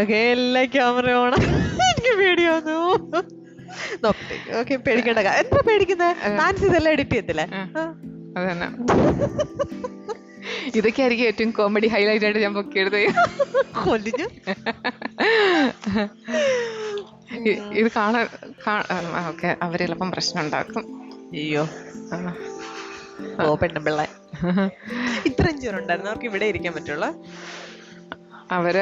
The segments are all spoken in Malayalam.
ഓക്കെ, എല്ലാ ക്യാമറ ഓണം. എനിക്ക് പേടിയാവുന്നു. ഓക്കെ, പേടിക്കണ്ട. എന്താ പേടിക്കുന്നത്? നാൻസി ഇതെല്ലാം എഡിറ്റ് ചെയ്യത്തില്ലേ? അതന്നെ. ഇതൊക്കെ ആയിരിക്കും ഏറ്റവും കോമഡി ഹൈലൈറ്റ് ആയിട്ട് ഞാൻ പൊക്കിയെടുത്ത്. കൊല്ലിഞ്ഞു. ഇത് കാണാൻ ഓക്കെ, അവര് ചിലപ്പം പ്രശ്നം ഉണ്ടാക്കും. അയ്യോ, ഓ പെണ്ണുപിള്ള. ഇത്രയും ചൂരുണ്ടായിരുന്നു അവർക്ക് ഇവിടെ ഇരിക്കാൻ പറ്റുള്ള.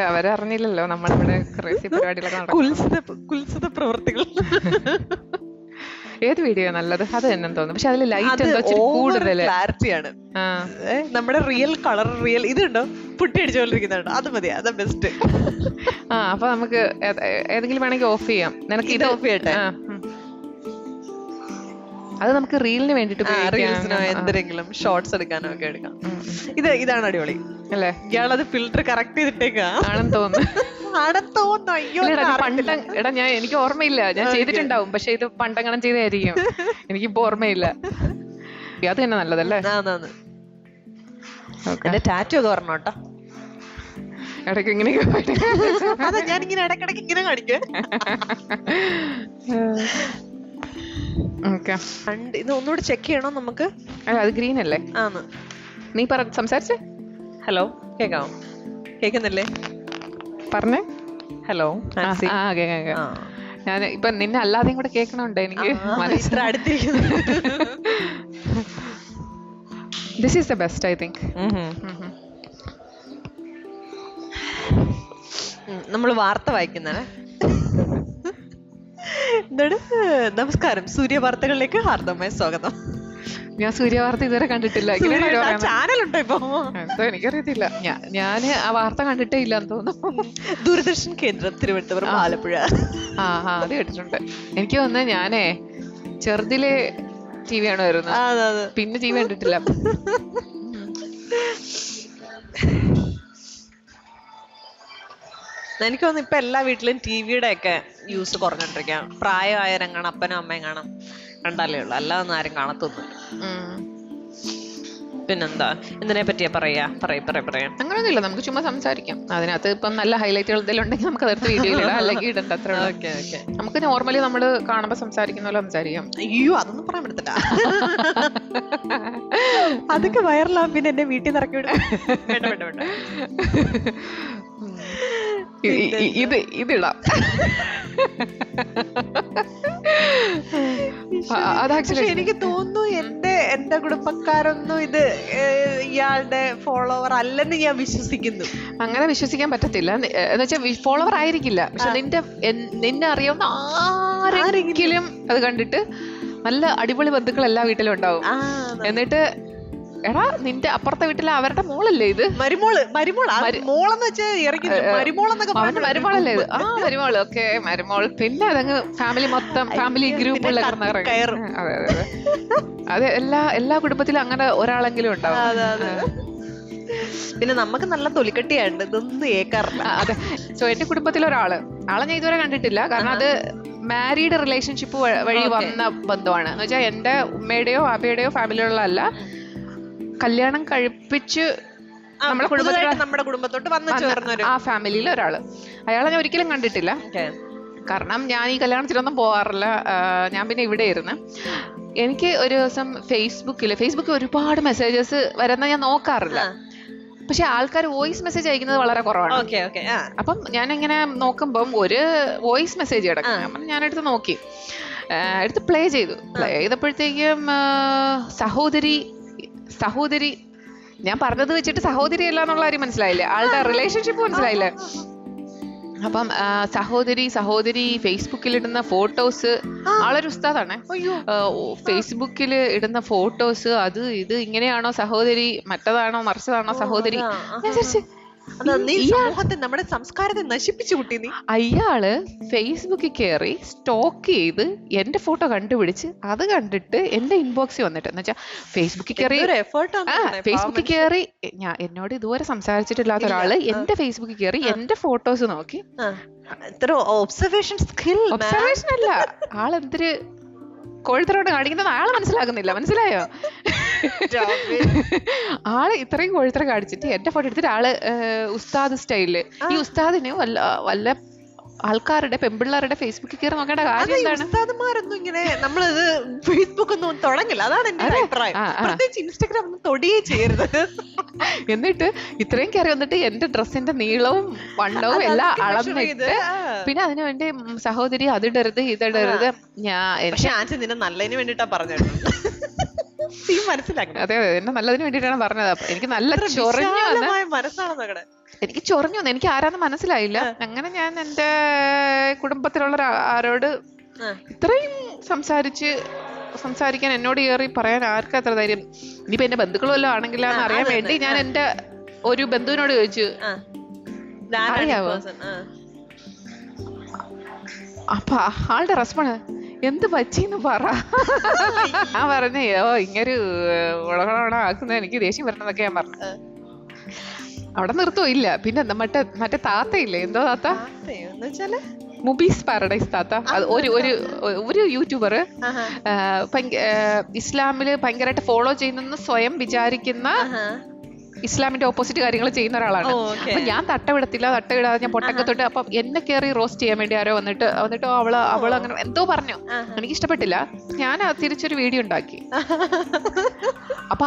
അവരറിഞ്ഞില്ലല്ലോ നമ്മളിവിടെ ക്രേസി പരിപാടികളൊക്കെ നടക്കും. കുൽസിത പ്രവർത്തികൾ. ഏത് വീഡിയോ നല്ലത്? അത് തന്നെ തോന്നുന്നു. പക്ഷെ അതിൽ ലൈറ്റ് എന്തോ കൂടുതൽ ക്ലാരിറ്റിയാണ്. നമ്മുടെ റിയൽ കളർ, റിയൽ ഇതുണ്ടോ പുട്ടി അടിച്ചുകൊണ്ടിരിക്കുന്നുണ്ടോ, അത് മതി, അതാ ബെസ്റ്റ്. അപ്പൊ നമുക്ക് ഏതെങ്കിലും വേണമെങ്കിൽ ഓഫ് ചെയ്യാം. നിനക്ക് ഇത് ഓഫ് ചെയ്യട്ടെ? അത് നമുക്ക് റീലിന് വേണ്ടിട്ട് എന്തെങ്കിലും ഷോർട്സ് എടുക്കാനോ ഒക്കെ എടുക്കാം. ഇതാണ് അടിപൊളി അല്ലേ? ഇയാളത് ഫിൽറ്റർ കറക്റ്റ് ചെയ്തിട്ടേക്കാ ആണെന്ന് തോന്നുന്നു. എടാ എനിക്ക് ഓർമ്മയില്ല, ഞാൻ ചെയ്തിട്ടുണ്ടാവും. പക്ഷെ ഇത് പണ്ടങ്ങനെ ചെയ്തായിരിക്കും, എനിക്കിപ്പോ ഓർമ്മയില്ല. അത് തന്നെ നല്ലതല്ലേ? ടാറ്റു ഒക്കെ പറഞ്ഞോട്ടോ ഇടയ്ക്ക് ഇങ്ങനെ. ഞാനിങ്ങനെ ഇടയ്ക്കിടയ്ക്ക് ഇങ്ങനെ കാണിക്കേ. ഇത് ഒന്നുകൂടെ ചെക്ക് ചെയ്യണോ നമുക്ക്? അത് ഗ്രീൻ അല്ലേ? ആന്ന്. നീ സംസാരിച്ചേ. ഹലോ, കേക്കാമോ? കേക്കുന്നില്ലേ? പറഞ്ഞേ. ഹലോ. ഞാൻ ഇപ്പൊ നിന്നെ അല്ലാതെയും കൂടെ കേൾക്കണുണ്ട് എനിക്ക്. This is the best, I think. നമ്മൾ വാർത്ത വായിക്കുന്നേ. നമസ്കാരം, സൂര്യ വാർത്തകളിലേക്ക് ഹാർദമായ സ്വാഗതം. ഞാൻ സൂര്യ വാർത്ത ഇതുവരെ കണ്ടിട്ടില്ല. ചാനലുണ്ടോ ഇപ്പൊ? എനിക്കറിയത്തില്ല, ഞാന് ആ വാർത്ത കണ്ടിട്ടേ ഇല്ലെന്ന് തോന്നുന്നു. ദൂരദർശൻ കേന്ദ്രം, തിരുവനന്തപുരം, ആലപ്പുഴ. അത് കേട്ടിട്ടുണ്ട്. എനിക്ക് തോന്നുന്നു ഞാനേ ചെറുതിലെ ടി വി കാണുമായിരുന്നു, പിന്നെ ടി വി കണ്ടിട്ടില്ല. എനിക്ക് തോന്നുന്നു ഇപ്പൊ എല്ലാ വീട്ടിലും ടിവിയുടെ ഒക്കെ യൂസ് കുറഞ്ഞിട്ടിരിക്കാം. പ്രായമായവരും കാണാം, അപ്പനും അമ്മയും കാണാം, കണ്ടാലേ ഉള്ളു, അല്ലാതൊന്നും ആരും കാണത്തൊന്നുമില്ല. പിന്നെന്താ, എന്തിനെ പറ്റിയാ പറയാ? അങ്ങനെയൊന്നുമില്ല, നമുക്ക് ചുമ്മാ സംസാരിക്കാം. അതിനകത്ത് ഇപ്പം നല്ല ഹൈലൈറ്റുകൾ എന്തെങ്കിലും ഉണ്ടെങ്കിൽ നമുക്ക് അതെടുത്ത് വീഡിയോയിൽ ഇടാം, അല്ലെങ്കിൽ ഇടണ്ട. അത്ര നമുക്ക് നോർമലി നമ്മള് കാണുമ്പോ സംസാരിക്കുന്ന പോലെ സംസാരിക്കാം. അയ്യോ, അതൊന്നും പറയാൻ പറ്റത്തില്ല. അതൊക്കെ വൈറലാവും, പിന്നെ എന്റെ വീട്ടിൽ നിന്ന് ഇറക്കി വിടും. ഇതിടാം. എനിക്ക് തോന്നുന്നു എന്റെ കുടുംബക്കാരൊന്നും ഇത് ഇയാളുടെ ഫോളോവർ അല്ലെന്ന് ഞാൻ വിശ്വസിക്കുന്നു. അങ്ങനെ വിശ്വസിക്കാൻ പറ്റത്തില്ല. എന്നുവെച്ചാൽ ഫോളോവർ ആയിരിക്കില്ല, പക്ഷെ നിന്നെ അറിയാവുന്ന ആരെങ്കിലും അത് കണ്ടിട്ട് നല്ല അടിപൊളി ബന്ധുക്കൾ എല്ലാ വീട്ടിലും ഉണ്ടാവും. എന്നിട്ട് എടാ, നിന്റെ അപ്പുറത്തെ വീട്ടിലെ അവരുടെ മോളല്ലേ ഇത്? മരുമോളല്ലേ ഇത്? മരുമോള്. ഓക്കെ, മരുമോൾ. പിന്നെ അതങ്ങ് ഫാമിലി മൊത്തം, ഫാമിലി ഗ്രൂപ്പുകളിലൊക്കെ. അതെ, എല്ലാ കുടുംബത്തിലും അങ്ങനെ ഒരാളെങ്കിലും ഉണ്ടാവും. പിന്നെ നമുക്ക് നല്ല തൊലിക്കട്ടിയുണ്ട്, ഇതൊന്നും കേൾക്കാറില്ല. അതെ. സോ എന്റെ കുടുംബത്തിൽ ആളെ ഞാൻ ഇതുവരെ കണ്ടിട്ടില്ല. കാരണം അത് മാരീഡ് റിലേഷൻഷിപ്പ് വഴി വന്ന ബന്ധമാണ്. എന്ന് വെച്ചാൽ എന്റെ ഉമ്മയുടെയോ അബയുടെയോ ഫാമിലിയുള്ള അല്ല, കല്യാണം കഴിപ്പിച്ച് നമ്മുടെ കുടുംബത്തോട്ട് വന്നു ചേർന്ന ആ ഫാമിലിയിലെ ഒരാള്. അയാളെ ഞാൻ ഒരിക്കലും കണ്ടിട്ടില്ല, കാരണം ഞാൻ ഈ കല്യാണത്തിനൊന്നും പോകാറില്ല. ഞാൻ പിന്നെ ഇവിടെ ഇരുന്ന് എനിക്ക് ഒരു ദിവസം ഫേസ്ബുക്കിൽ ഒരുപാട് മെസ്സേജസ് വരുന്ന ഞാൻ നോക്കാറില്ല. പക്ഷെ ആൾക്കാർ വോയിസ് മെസ്സേജ് അയക്കുന്നത് വളരെ കുറവാണ്. അപ്പം ഞാനിങ്ങനെ നോക്കുമ്പം ഒരു വോയിസ് മെസ്സേജ് കിടക്കും. ഞാനെടുത്ത് നോക്കി, എടുത്ത് പ്ലേ ചെയ്തപ്പോഴത്തേക്കും സഹോദരി, ഞാൻ പറഞ്ഞത് വെച്ചിട്ട് സഹോദരി അല്ല എന്നുള്ള കാര്യം മനസ്സിലായില്ലേ, ആളുടെ റിലേഷൻഷിപ്പ് മനസ്സിലായില്ലേ. അപ്പം സഹോദരി ഫേസ്ബുക്കിൽ ഇടുന്ന ഫോട്ടോസ്, ആളൊരു ഉസ്താദാണ്, ഫേസ്ബുക്കിൽ ഇടുന്ന ഫോട്ടോസ്, അത് ഇത് ഇങ്ങനെയാണോ സഹോദരി, മറ്റതാണോ മറിച്ചതാണോ സഹോദരി. നമ്മുടെ സംസ്കാരത്തെ നശിപ്പിച്ചു കൂട്ടി നീ. അയാള് ഫേസ്ബുക്കിൽ കയറി സ്റ്റോക്ക് ചെയ്ത് എന്റെ ഫോട്ടോ കണ്ടുപിടിച്ച് അത് കണ്ടിട്ട് എന്റെ ഇൻബോക്സിൽ വന്നിട്ട്, എന്ന് വെച്ചാൽ ഫേസ്ബുക്കിൽ കയറി എന്നോട് ഇതുവരെ സംസാരിച്ചിട്ടില്ലാത്ത ഒരാള് എന്റെ ഫേസ്ബുക്കിൽ കയറി എന്റെ ഫോട്ടോസ് നോക്കി. ഒബ്സർവേഷൻ അല്ല, ആളെന്തൊരു കോഴിത്തരോട് കാണിക്കുന്നത് ആള് മനസ്സിലാകുന്നില്ല. മനസ്സിലായോ? ആള് ഇത്രയും കോഴിത്തര കാണിച്ചിട്ട് എന്റെ ഫോട്ടോ എടുത്തിട്ട് ആള് ഉസ്താദ് സ്റ്റൈലില്. ഈ ഉസ്താദിന് വല്ല ആൾക്കാരുടെ പെമ്പിള്ളേരുടെ ഫേസ്ബുക്കിൽ കയറി നോക്കേണ്ട കാര്യം എന്താണ്? ഉസ്താദന്മാരൊന്നും ഇങ്ങനെ നമ്മളിത് ഫേസ്ബുക്ക് ഒന്നും തുടങ്ങില്ല, അതാണ് എന്റെ അഭിപ്രായം. പ്രത്യേകിച്ച് ഇൻസ്റ്റാഗ്രാം ഒന്നും തൊടിയേ ചെയ്യരുത്. എന്നിട്ട് ഇത്രയും കയറി വന്നിട്ട് എന്റെ ഡ്രസ്സിന്റെ നീളവും വണ്ണവും എല്ലാം അളന്നിട്ട് പിന്നെ അതിനു വേണ്ടി സഹോദരി അതിടരുത് ഇതിടരുത്. പക്ഷെ ആൻസി നിന്നെ നല്ലതിന് വേണ്ടിട്ടാ പറഞ്ഞത്. മനസ്സിലാക്കണം. അതെ അതെ, എന്നെ നല്ലതിന് വേണ്ടിയിട്ടാണ് പറഞ്ഞത്. എനിക്ക് നല്ല ചൊറിഞ്ഞു മനസ്സാണെന്നൊക്കെ എനിക്ക് ചൊറിഞ്ഞു, എനിക്ക് ആരാന്ന് മനസ്സിലായില്ല. അങ്ങനെ ഞാൻ എന്റെ കുടുംബത്തിലുള്ള ആരോട് ഇത്രയും സംസാരിക്കാൻ എന്നോട് കയറി പറയാൻ ആർക്കാ അത്ര ധൈര്യം? ഇനിയിപ്പോ എന്റെ ബന്ധുക്കളും വല്ലതും ആണെങ്കിലാന്ന് അറിയാൻ വേണ്ടി ഞാൻ എന്റെ ഒരു ബന്ധുവിനോട് ചോദിച്ചു, അറിയാവോ? അപ്പൊ ആളുടെ റെസ്പോണ്ട് എന്ത് പറ്റിന്ന് പറ. ഞാൻ പറഞ്ഞു ഇങ്ങനൊരു ആക്കുന്നത് എനിക്ക് ദേഷ്യം വരണമെന്നൊക്കെ ഞാൻ പറഞ്ഞു. അവിടെ നിർത്തോ ഇല്ല. പിന്നെ മറ്റേ താത്തയില്ലേ, എന്തോ താത്ത, മുബീസ് പാരഡൈസ് താത്ത, ഒരു യൂട്യൂബർ ഇസ്ലാമില് ഭയങ്കരമായിട്ട് ഫോളോ ചെയ്യുന്നെന്ന് സ്വയം വിചാരിക്കുന്ന ഇസ്ലാമിന്റെ ഓപ്പോസിറ്റ് കാര്യങ്ങൾ ചെയ്യുന്ന ഒരാളാണ്. അപ്പൊ ഞാൻ തട്ടവിടാതെ ഞാൻ പൊട്ടൊക്കെ തൊട്ട് അപ്പൊ എന്നെ കയറി റോസ്റ്റ് ചെയ്യാൻ വേണ്ടി ആരോ വന്നിട്ട് അവള് അങ്ങനെ എന്തോ പറഞ്ഞു, എനിക്ക് ഇഷ്ടപ്പെട്ടില്ല. ഞാൻ തിരിച്ചൊരു വീഡിയോ ഉണ്ടാക്കി. അപ്പൊ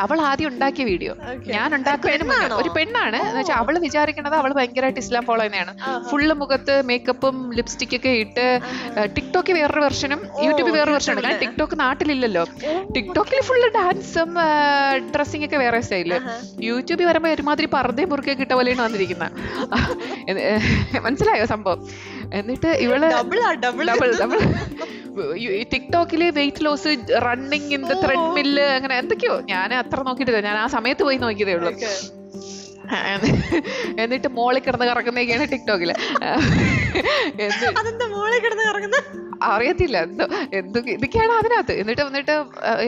അവൾ ആദ്യം ഉണ്ടാക്കിയ വീഡിയോ ഞാൻ ഉണ്ടാക്കുന്നതിന് മുന്നേ, ഒരു പെണ്ണാണ് എന്ന് വെച്ചാൽ അവള് വിചാരിക്കണത് അവള് ഭയങ്കരമായിട്ട് ഇസ്ലാം ഫോളോ ചെയ്യുന്നതാണ്. ഫുള്ള് മുഖത്ത് മേക്കപ്പും ലിപ്സ്റ്റിക് ഒക്കെ ഇട്ട് ടിക്ടോക്കിൽ വേറൊരു വെർഷനും യൂട്യൂബിൽ വേറൊരു വെർഷനാണ്. കാരണം ടിക്ടോക്ക് നാട്ടിലില്ലല്ലോ. ടിക്ടോക്കിൽ ഫുള്ള് ഡാൻസും ഡ്രസ്സിംഗ് ഒക്കെ വേറെ സ്റ്റൈൽ. യൂട്യൂബിൽ വരുമ്പോ ഒരുമാതിരി പർദ്ദയും മുറുക്കെ കിട്ട പോലെയാണ് വന്നിരിക്കുന്ന. മനസ്സിലായോ സംഭവം? എന്നിട്ട് ഇവള് ഡബിൾ ടിക്ടോക്കില് weight loss, running in the treadmill, അങ്ങനെ എന്തൊക്കെയോ. ഞാൻ അത്ര നോക്കിയിട്ടില്ല, ഞാൻ ആ സമയത്ത് പോയി നോക്കിയതേ ഉള്ളൂ. എന്നിട്ട് മോളിൽ കിടന്ന് കറക്കുന്നതൊക്കെയാണ് ടിക്ടോക്കില്. അറിയത്തില്ല ഇതൊക്കെയാണ് അതിനകത്ത്. എന്നിട്ട് വന്നിട്ട്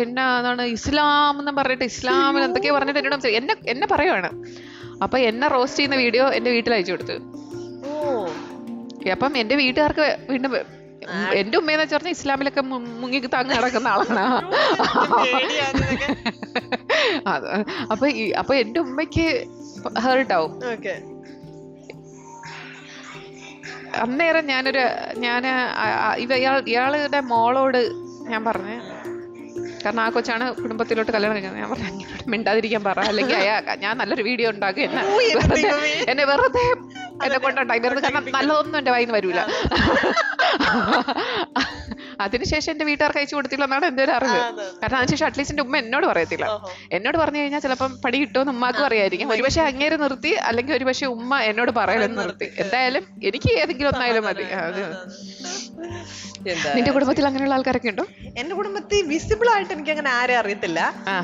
എന്താണ് ഇസ്ലാം എന്ന് പറഞ്ഞിട്ട് ഇസ്ലാമിൽ എന്തൊക്കെയോ പറഞ്ഞിട്ട് എന്നോട് എന്നെ പറയുവാണ്. അപ്പൊ എന്നെ റോസ്റ്റ് ചെയ്യുന്ന വീഡിയോ എന്റെ വീട്ടിൽ അയച്ചു കൊടുത്തു. അപ്പം എന്റെ വീട്ടുകാർക്ക് വീണ്ടും എന്റെ ഉമ്മയെന്ന് വെച്ചാൽ ഇസ്ലാമിലൊക്കെ മുങ്ങി താങ്ങി നടക്കുന്ന ആളാണ്. അപ്പൊ എന്റെ ഉമ്മയ്ക്ക് ഹേർട്ട് ആവും. അന്നേരം ഇയാളുടെ മോളോട് ഞാൻ പറഞ്ഞു, കാരണം ആ കൊച്ചാണ് കുടുംബത്തിലോട്ട് കല്യാണം കഴിക്കുന്നത്. ഞാൻ പറഞ്ഞു മിണ്ടാതിരിക്കാൻ പറ, അല്ലെങ്കിൽ ഞാൻ നല്ലൊരു വീഡിയോ ഉണ്ടാക്കും, എന്നെ വെറുതെ എന്നെ കൊണ്ടുണ്ടായി വെറുതെ, കാരണം നല്ലതൊന്നും എന്റെ വായിന്ന് വരൂല. അതിനുശേഷം എന്റെ വീട്ടുകാർക്ക് അയച്ചു കൊടുത്തില്ല എന്നാണ് എന്റെ ഒരു അറിവ്. കാരണം അതിനുശേഷം അറ്റ്ലീസ്റ്റ് എന്റെ ഉമ്മ എന്നോട് പറയത്തില്ല. എന്നോട് പറഞ്ഞു കഴിഞ്ഞാൽ ചിലപ്പം പടി കിട്ടുമെന്ന് ഉമ്മാക്കും അറിയായിരിക്കും. ഒരുപക്ഷെ അങ്ങേര് നിർത്തി, അല്ലെങ്കിൽ ഒരുപക്ഷെ ഉമ്മ എന്നോട് പറയലെന്ന് നിർത്തി. എന്തായാലും എനിക്ക് ഏതെങ്കിലും ഒന്നായാലും മതി. നിന്റെ കുടുംബത്തിൽ അങ്ങനെയുള്ള ആൾക്കാരൊക്കെ ഉണ്ടോ? എന്റെ കുടുംബത്തിൽ വിസിബിൾ ആയിട്ട് എനിക്ക് അങ്ങനെ ആരെ അറിയത്തില്ല.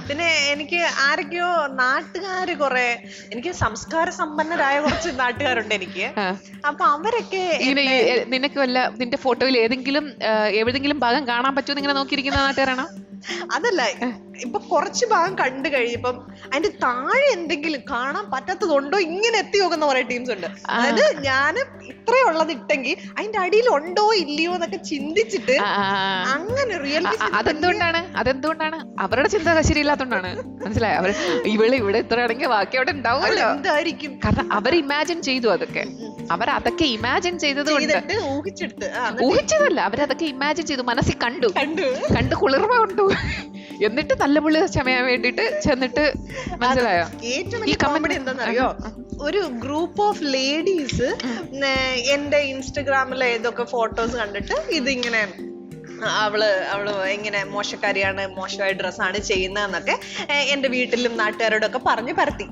പിന്നെ എനിക്ക് ആരൊക്കെയോ നാട്ടുകാര് കുറെ, എനിക്ക് സംസ്കാര സമ്പന്നരായ കുറച്ച് നാട്ടുകാരുണ്ട് എനിക്ക്. അപ്പൊ അവരൊക്കെ നിനക്ക് വല്ല നിന്റെ ഫോട്ടോയിൽ ഏതെങ്കിലും ഭാഗം കാണാൻ പറ്റുമോ ഇങ്ങനെ നോക്കിയിരിക്കുന്ന നാട്ടുകാരാണോ? അതല്ല, ഇപ്പൊ കുറച്ച് ഭാഗം കണ്ടു കഴിഞ്ഞപ്പം അതിന്റെ താഴെ എന്തെങ്കിലും കാണാൻ പറ്റാത്തതുണ്ടോ ഇങ്ങനെ എത്തി നോക്കുന്ന കുറെ ടീംസ് ഉണ്ട്. അതായത് ഞാൻ ഇത്രയുള്ളത് ഇട്ടെങ്കിൽ അതിന്റെ അടിയിൽ ഉണ്ടോ ഇല്ലയോ എന്നൊക്കെ ചിന്തിച്ചിട്ട് അങ്ങനെ അതെന്തുകൊണ്ടാണ് അവരുടെ ചിന്ത ശരിയില്ലാത്തോണ്ടാണ്. മനസ്സിലായോ? ഇവിടെ ഇത്ര ആണെങ്കിൽ ബാക്കി അവിടെ ഉണ്ടാവുമല്ലോ. എന്തായിരിക്കും? കാരണം അവർ ഇമാജിൻ ചെയ്തു. അവരതൊക്കെ ഇമാജിൻ ചെയ്തത് കൊണ്ട് ഊഹിച്ചതല്ല, അവരതൊക്കെ ഇമാജിൻ ചെയ്തു, മനസ്സിൽ കണ്ടു കുളിർമ കൊണ്ടു. എന്നിട്ട് നല്ല പുള്ളി ചമയാൻ വേണ്ടിട്ട് ചെന്നിട്ട്, മനസ്സിലായോ? ഏറ്റവും വലിയ കോമഡി എന്താണെന്നറിയോ? ഒരു ഗ്രൂപ്പ് ഓഫ് ലേഡീസ് എന്റെ ഇൻസ്റ്റഗ്രാമിലെ ഏതൊക്കെ ഫോട്ടോസ് കണ്ടിട്ട് ഇതിങ്ങനെ അവള് ഇങ്ങനെ മോശക്കാരിയാണ്, മോശമായ ഡ്രസ്സാണ് ചെയ്യുന്നതെന്നൊക്കെ എന്റെ വീട്ടിലും നാട്ടുകാരോടൊക്കെ പറഞ്ഞു പരത്തി.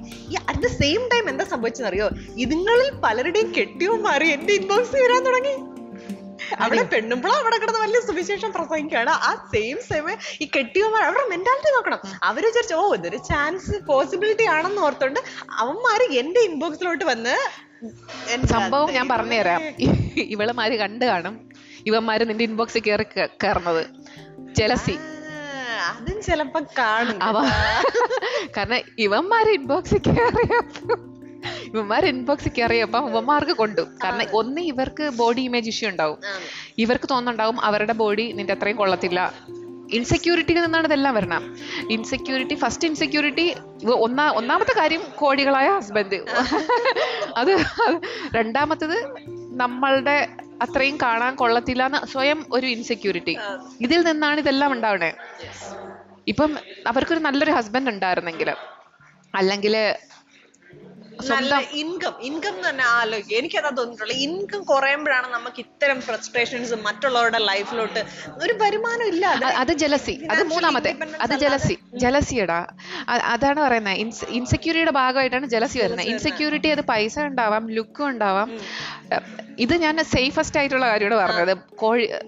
അറ്റ് ദ സെയിം ടൈം എന്താ സംഭവിച്ചെന്നറിയോ? ഇതുങ്ങളിൽ പലരുടെയും കെട്ടിയോ മാറി എന്റെ ഇൻബോക്സിൽ വരാൻ തുടങ്ങി. അവിടെ പെണ്ണുമ്പോഴും അവിടെ കിടന്ന് വലിയ സുവിശേഷം പ്രസംഗിക്കുകയാണ്. ആ സെയിം സമയം ഈ കെട്ടിയവന്മാർ അവരുടെ മെന്റാലിറ്റി നോക്കണം. അവര് വിചാരിച്ചു ഇതൊരു ചാൻസ് പോസിബിലിറ്റി ആണെന്ന് ഓർത്തോണ്ട് അവന്മാര് എന്റെ ഇൻബോക്സിലോട്ട് വന്ന് സംഭവം ഞാൻ പറഞ്ഞുതരാം. ഇവളുമാര് കണ്ടു കാണും ഇവന്മാര് നിന്റെ ഇൻബോക്സിൽ കയറുന്നത്. ജലസി അതും ചിലപ്പോ കാണും. കാരണം ഇവന്മാര് ഇൻബോക്സിൽ കയറിയപ്പോ ഇവന്മാർക്ക് കൊണ്ടു. കാരണം ഒന്ന്, ഇവർക്ക് ബോഡി ഇമേജ് ഇഷ്യൂ ഉണ്ടാവും. ഇവർക്ക് തോന്നുന്നുണ്ടാവും അവരുടെ ബോഡി നിന്റെ അത്രയും കൊള്ളത്തില്ല, ഇൻസെക്യൂരിറ്റിയിൽ നിന്നാണ് ഇതെല്ലാം വരണം. ഇൻസെക്യൂരിറ്റി, ഫസ്റ്റ് ഇൻസെക്യൂരിറ്റി ഒന്നാമത്തെ കാര്യം കോടികളായ ഹസ്ബൻഡ്. അത് രണ്ടാമത്തത് നമ്മളുടെ അത്രയും കാണാൻ കൊള്ളത്തില്ല എന്ന് സ്വയം ഒരു ഇൻസെക്യൂരിറ്റി. ഇതിൽ നിന്നാണ് ഇതെല്ലാം ഉണ്ടാവണേ. ഇപ്പം അവർക്കൊരു നല്ലൊരു ഹസ്ബൻഡ് ഉണ്ടായിരുന്നെങ്കിൽ, അല്ലെങ്കിൽ നല്ല ഇൻകം തന്നെ ആലോചിക്കും. എനിക്കതാ തോന്നിയിട്ടുള്ളത്. ഇൻകം കുറയുമ്പോഴാണ് നമുക്ക് ഇത്തരം ഫ്രസ്ട്രേഷൻസ് മറ്റുള്ളവരുടെ ലൈഫിലോട്ട്, ഒരു വരുമാനം ഇല്ല. അത് ജലസി, അത് മൂന്നാമത്തെ, അത് ജലസിയടാ. അതാണ് പറയുന്നത്. ഇൻസെക്യൂരിറ്റിയുടെ ഭാഗമായിട്ടാണ് ജലസി വരുന്നത്. ഇൻസെക്യൂരിറ്റി അത് പൈസ ഉണ്ടാവാം, ലുക്കും ഉണ്ടാവാം. ഇത് ഞാൻ സേഫസ്റ്റ് ആയിട്ടുള്ള കാര്യമാണ് പറഞ്ഞത്.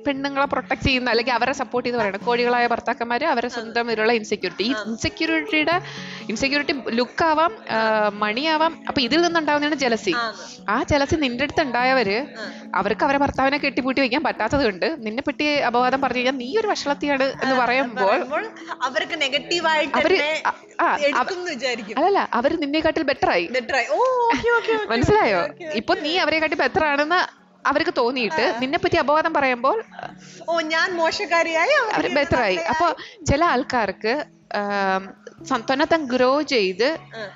പെണ്ണുങ്ങളെ പ്രൊട്ടക്ട് ചെയ്യുന്ന അല്ലെങ്കിൽ അവരെ സപ്പോർട്ട് ചെയ്ത് പറയണം. കോഴികളായ ഭർത്താക്കന്മാര് അവരെ സ്വന്തം ഇതിലുള്ള ഇൻസെക്യൂരിറ്റി. ഈ ഇൻസെക്യൂരിറ്റി ലുക്കാവാം, മണിയാവാം. അപ്പൊ ഇതിൽ നിന്നുണ്ടാവുന്നതാണ് ജലസി. ആ ജലസി നിന്റെ അടുത്ത് ഉണ്ടായവര് അവർക്ക് അവരെ ഭർത്താവിനെ കെട്ടിപ്പൂട്ടി വെക്കാൻ പറ്റാത്തത് കൊണ്ട് നിന്നെ പറ്റി അപവാദം പറഞ്ഞു കഴിഞ്ഞാൽ നീ ഒരു വഷളത്തിയാണ് എന്ന് പറയുമ്പോൾ അവർക്ക് നെഗറ്റീവായിട്ട് അതല്ല, അവര് നിന്നെക്കാട്ടിൽ ബെറ്ററായി. മനസ്സിലായോ? ഇപ്പൊ നീ അവരെക്കാട്ടി ബെറ്റർ ആണെന്ന് അവർക്ക് തോന്നിയിട്ട് നിന്നെ പറ്റി അപവാദം പറയുമ്പോൾ ഞാൻ മോശക്കാരിയായി അവർ ബെറ്ററായി. അപ്പൊ ചില ആൾക്കാർക്ക് തന്നെത്താൻ ഗ്രോ ചെയ്ത്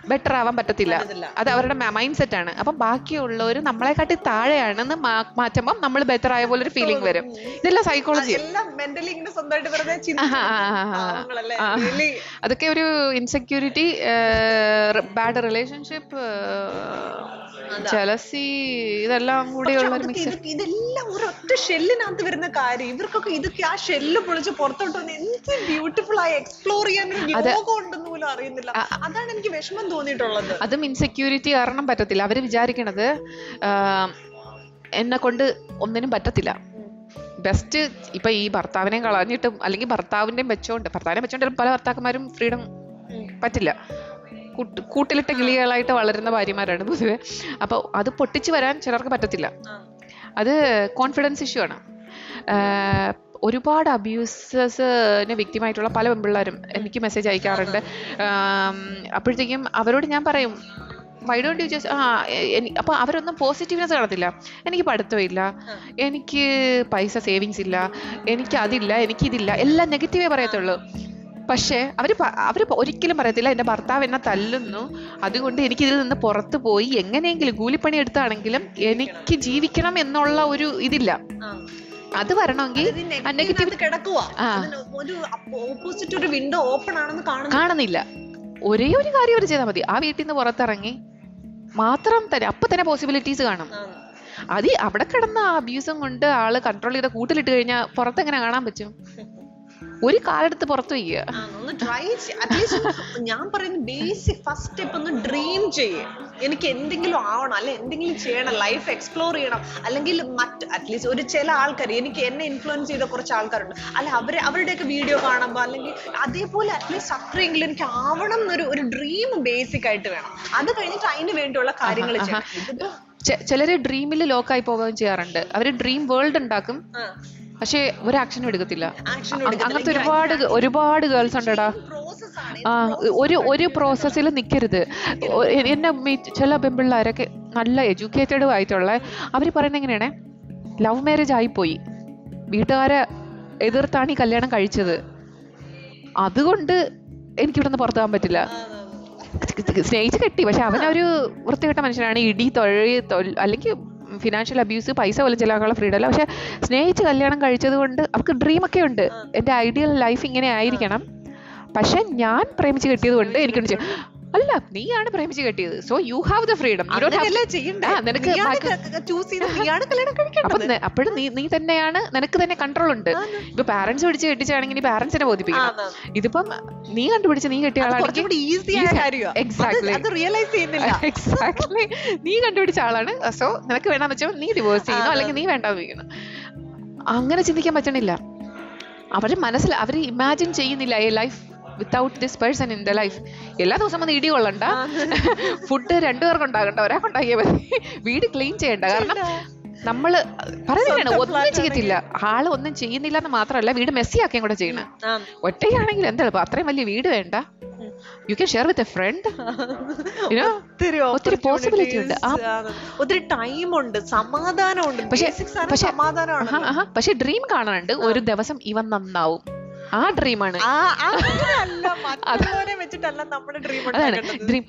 ബെറ്റർ ആവാൻ പറ്റത്തില്ല. അത് അവരുടെ മൈൻഡ് സെറ്റ് ആണ്. അപ്പൊ ബാക്കിയുള്ളവര് നമ്മളെക്കാട്ടി താഴെയാണെന്ന് മാറ്റുമ്പോൾ നമ്മൾ ബെറ്റർ ആയ പോലെ ഒരു ഫീലിംഗ് വരും. ഇതെല്ലാം സൈക്കോളജി. അതൊക്കെ ഒരു ഇൻസെക്യൂരിറ്റി, ബാഡ് റിലേഷൻഷിപ്പ്, ജലസി, ഇതെല്ലാം കൂടിയുള്ള ഒരു മിക്സ്. ഇതെല്ലാം ഒരൊറ്റ ഷെല്ലിനകത്ത് വരുന്ന കാര്യം. ഇവർക്കൊക്കെ ഇതൊക്കെ ആ ഷെല്ല് പൊളിച്ച് പുറത്തോട്ട് വന്ന് എന്ത് ബ്യൂട്ടിഫുൾ ആയി എക്സ്പ്ലോർ ചെയ്യാൻ ഉണ്ടെന്ന് പോലും അറിയുന്നില്ല. അതാണ് എനിക്ക് വിഷമം തോന്നിയിട്ടുള്ളത്. അതും ഇൻസെക്യൂരിറ്റി കാരണം പറ്റത്തില്ല. അവര് വിചാരിക്കണത് എന്നെ കൊണ്ട് ഒന്നിനും പറ്റത്തില്ല. ബെസ്റ്റ് ഇപ്പൊ ഈ ഭർത്താവിനെ കളഞ്ഞിട്ടും അല്ലെങ്കിൽ ഭർത്താവിനെ വെച്ചോണ്ട് പല ഭർത്താക്കന്മാരും ഫ്രീഡം പറ്റില്ല. കൂട്ടിലിട്ട കിളികളായിട്ട് വളരുന്ന ഭാര്യമാരാണ് പൊതുവെ. അപ്പൊ അത് പൊട്ടിച്ചു വരാൻ ചിലർക്ക് പറ്റത്തില്ല. അത് കോൺഫിഡൻസ് ഇഷ്യൂ ആണ്. ഒരുപാട് അബ്യൂസസിന് വിക്ടിമായിട്ടുള്ള പല പെൺപിള്ളേരും എനിക്ക് മെസ്സേജ് അയക്കാറുണ്ട്. അപ്പോഴത്തേക്കും അവരോട് ഞാൻ പറയും, വൈ ഡോണ്ട് യു ജസ്റ്റ് അപ്പൊ അവരൊന്നും പോസിറ്റീവ്നെസ് കാണത്തില്ല. എനിക്ക് പഠിത്തമില്ല, എനിക്ക് പൈസ സേവിങ്സ് ഇല്ല, എനിക്ക് അതില്ല, എനിക്കിതില്ല, എല്ലാം നെഗറ്റീവേ പറയത്തുള്ളൂ. പക്ഷെ അവര് ഒരിക്കലും പറയത്തില്ല എന്റെ ഭർത്താവ് എന്നെ തല്ലുന്നു, അതുകൊണ്ട് എനിക്ക് ഇതിൽ നിന്ന് പുറത്തു പോയി എങ്ങനെയെങ്കിലും കൂലിപ്പണി എടുത്താണെങ്കിലും എനിക്ക് ജീവിക്കണം എന്നുള്ള ഒരു ഇതില്ല. അത് വരണമെങ്കിൽ കാണുന്നില്ല. ഒരേ ഒരു കാര്യം അവർ ചെയ്താൽ മതി. ആ വീട്ടിൽ നിന്ന് പുറത്തിറങ്ങി മാത്രം തന്നെ അപ്പൊ തന്നെ പോസിബിലിറ്റീസ് കാണും. അത് അവിടെ കിടന്ന ആ അബ്യൂസും കൊണ്ട് ആള് കൺട്രോൾ ചെയ്ത കൂട്ടിലിട്ട് കഴിഞ്ഞാൽ പുറത്തെങ്ങനെ കാണാൻ പറ്റും? ഒരു കാലെടുത്ത് പുറത്തു വയ്ക്കുക. ഞാൻ പറയുന്ന ബേസിക് ഫസ്റ്റ് സ്റ്റെപ്പ് ഒന്ന് ഡ്രീം ചെയ്യേ. എനിക്ക് എന്തെങ്കിലും ആവണം, അല്ലെ എന്തെങ്കിലും ചെയ്യണം, ലൈഫ് എക്സ്പ്ലോർ ചെയ്യണം. അല്ലെങ്കിൽ അറ്റ്ലീസ്റ്റ് ഒരു ചില ആൾക്കാർ, എനിക്ക് എന്നെ ഇൻഫ്ലുവൻസ് ചെയ്ത കുറച്ച് ആൾക്കാരുണ്ട്, അല്ലെ അവരുടെയൊക്കെ വീഡിയോ കാണുമ്പോൾ അല്ലെങ്കിൽ അതേപോലെ അറ്റ്ലീസ്റ്റ് അത്രയെങ്കിലും എനിക്ക് ആവണം എന്നൊരു ഡ്രീം ബേസിക് ആയിട്ട് വേണം. അത് കഴിഞ്ഞിട്ട് അതിന് വേണ്ടിയുള്ള കാര്യങ്ങൾ ചെയ്യണം. ചിലര് ഡ്രീമിൽ ലോക്കായി പോവുകയും ചെയ്യാറുണ്ട്. അവര് ഡ്രീം വേൾഡ് ഉണ്ടാക്കും, പക്ഷെ ഒരു ആക്ഷനും എടുക്കത്തില്ല. അങ്ങനത്തെ ഒരുപാട് ഗേൾസ് ഉണ്ടടാ. ഒരു പ്രോസസ്സിൽ നിൽക്കരുത്. എന്നെ ചില പെൺപിള്ളേരൊക്കെ നല്ല എഡ്യൂക്കേറ്റഡും ആയിട്ടുള്ള അവർ പറയുന്നത് എങ്ങനെയാണേ, ലവ് മാരേജ് ആയിപ്പോയി, വീട്ടുകാരെ എതിർത്താണ് ഈ കല്യാണം കഴിച്ചത്, അതുകൊണ്ട് എനിക്കിവിടുന്ന് പുറത്തു പോകാൻ പറ്റില്ല. സ്നേഹിച്ച് കെട്ടി, പക്ഷെ അവനൊരു വൃത്തികെട്ട മനുഷ്യനാണ്. ഇടി, അല്ലെങ്കിൽ ഫിനാൻഷ്യൽ അബ്യൂസ്, പൈസ പോലും ചിലവാക്കാനുള്ള ഫ്രീഡം അല്ല. പക്ഷെ സ്നേഹിച്ച് കല്യാണം കഴിച്ചത് കൊണ്ട് അവർക്ക് ഡ്രീമൊക്കെ ഉണ്ട്. എൻ്റെ ഐഡിയൽ ലൈഫ് ഇങ്ങനെ ആയിരിക്കണം, പക്ഷെ ഞാൻ പ്രേമിച്ച് കെട്ടിയത് കൊണ്ട് എനിക്കൊന്ന് അല്ല, നീയാണ് പ്രേമിച്ച് കെട്ടിയത്, so you have the freedom. അപ്പോഴും നീ തന്നെയാണ്, നിനക്ക് തന്നെ കൺട്രോൾ ഉണ്ട്. ഇപ്പൊ പാരന്റ്സ് പിടിച്ച് കെട്ടിച്ചാണെങ്കിൽ പാരന്റ്സിനെ ബോധിപ്പിക്കണം. ഇതിപ്പം നീ കണ്ടുപിടിച്ച് നീ കെട്ടിയ ആളാണെങ്കിൽ എക്സാക്ട്ലി നീ കണ്ടുപിടിച്ച ആളാണ്, സോ നിനക്ക് വേണ്ടാന്ന് വെച്ചാൽ നീ ഡിവോഴ്സ് ചെയ്യുന്നു, അല്ലെങ്കിൽ നീ വേണ്ടാന്ന് വയ്ക്കുന്നു. അങ്ങനെ ചിന്തിക്കാൻ പറ്റണില്ല. അവര് ഇമാജിൻ ചെയ്യുന്നില്ല A life without this person in the life. എല്ലാ ദിവസവും വന്ന് ഇടി കൊള്ളണ്ട, ഫുഡ് 2 പേർക്ക് ഉണ്ടാകണ്ട, ഒരാൾക്ക് ഉണ്ടാക്കിയാൽ മതി, വീട് ക്ലീൻ ചെയ്യണ്ട. കാരണം നമ്മള് പറയുന്നതാണ് ഒന്നും ചെയ്യത്തില്ല, ആള് ഒന്നും ചെയ്യുന്നില്ല എന്ന് മാത്രമല്ല വീട് മെസ്സി ആക്കുകയും കൂടെ ചെയ്യണം. ഒറ്റയ്ക്കാണെങ്കിൽ എന്താ അത്രയും വലിയ വീട് വേണ്ട, you can share with a friend. ഒത്തിരി പോസിബിലിറ്റി ഉണ്ട്, ഒത്തിരി ടൈം ഉണ്ട്, സമാധാനം ഉണ്ട്. പക്ഷെ ഡ്രീം കാണാനുണ്ട്, ഒരു ദിവസം ഇവൻ നന്നാവും, ആ ഡ്രീമാണ്. മറ്റുള്ളവരെ വെച്ചിട്ടല്ല നമ്മുടെ ഡ്രീം അതാണ് ഡ്രീം.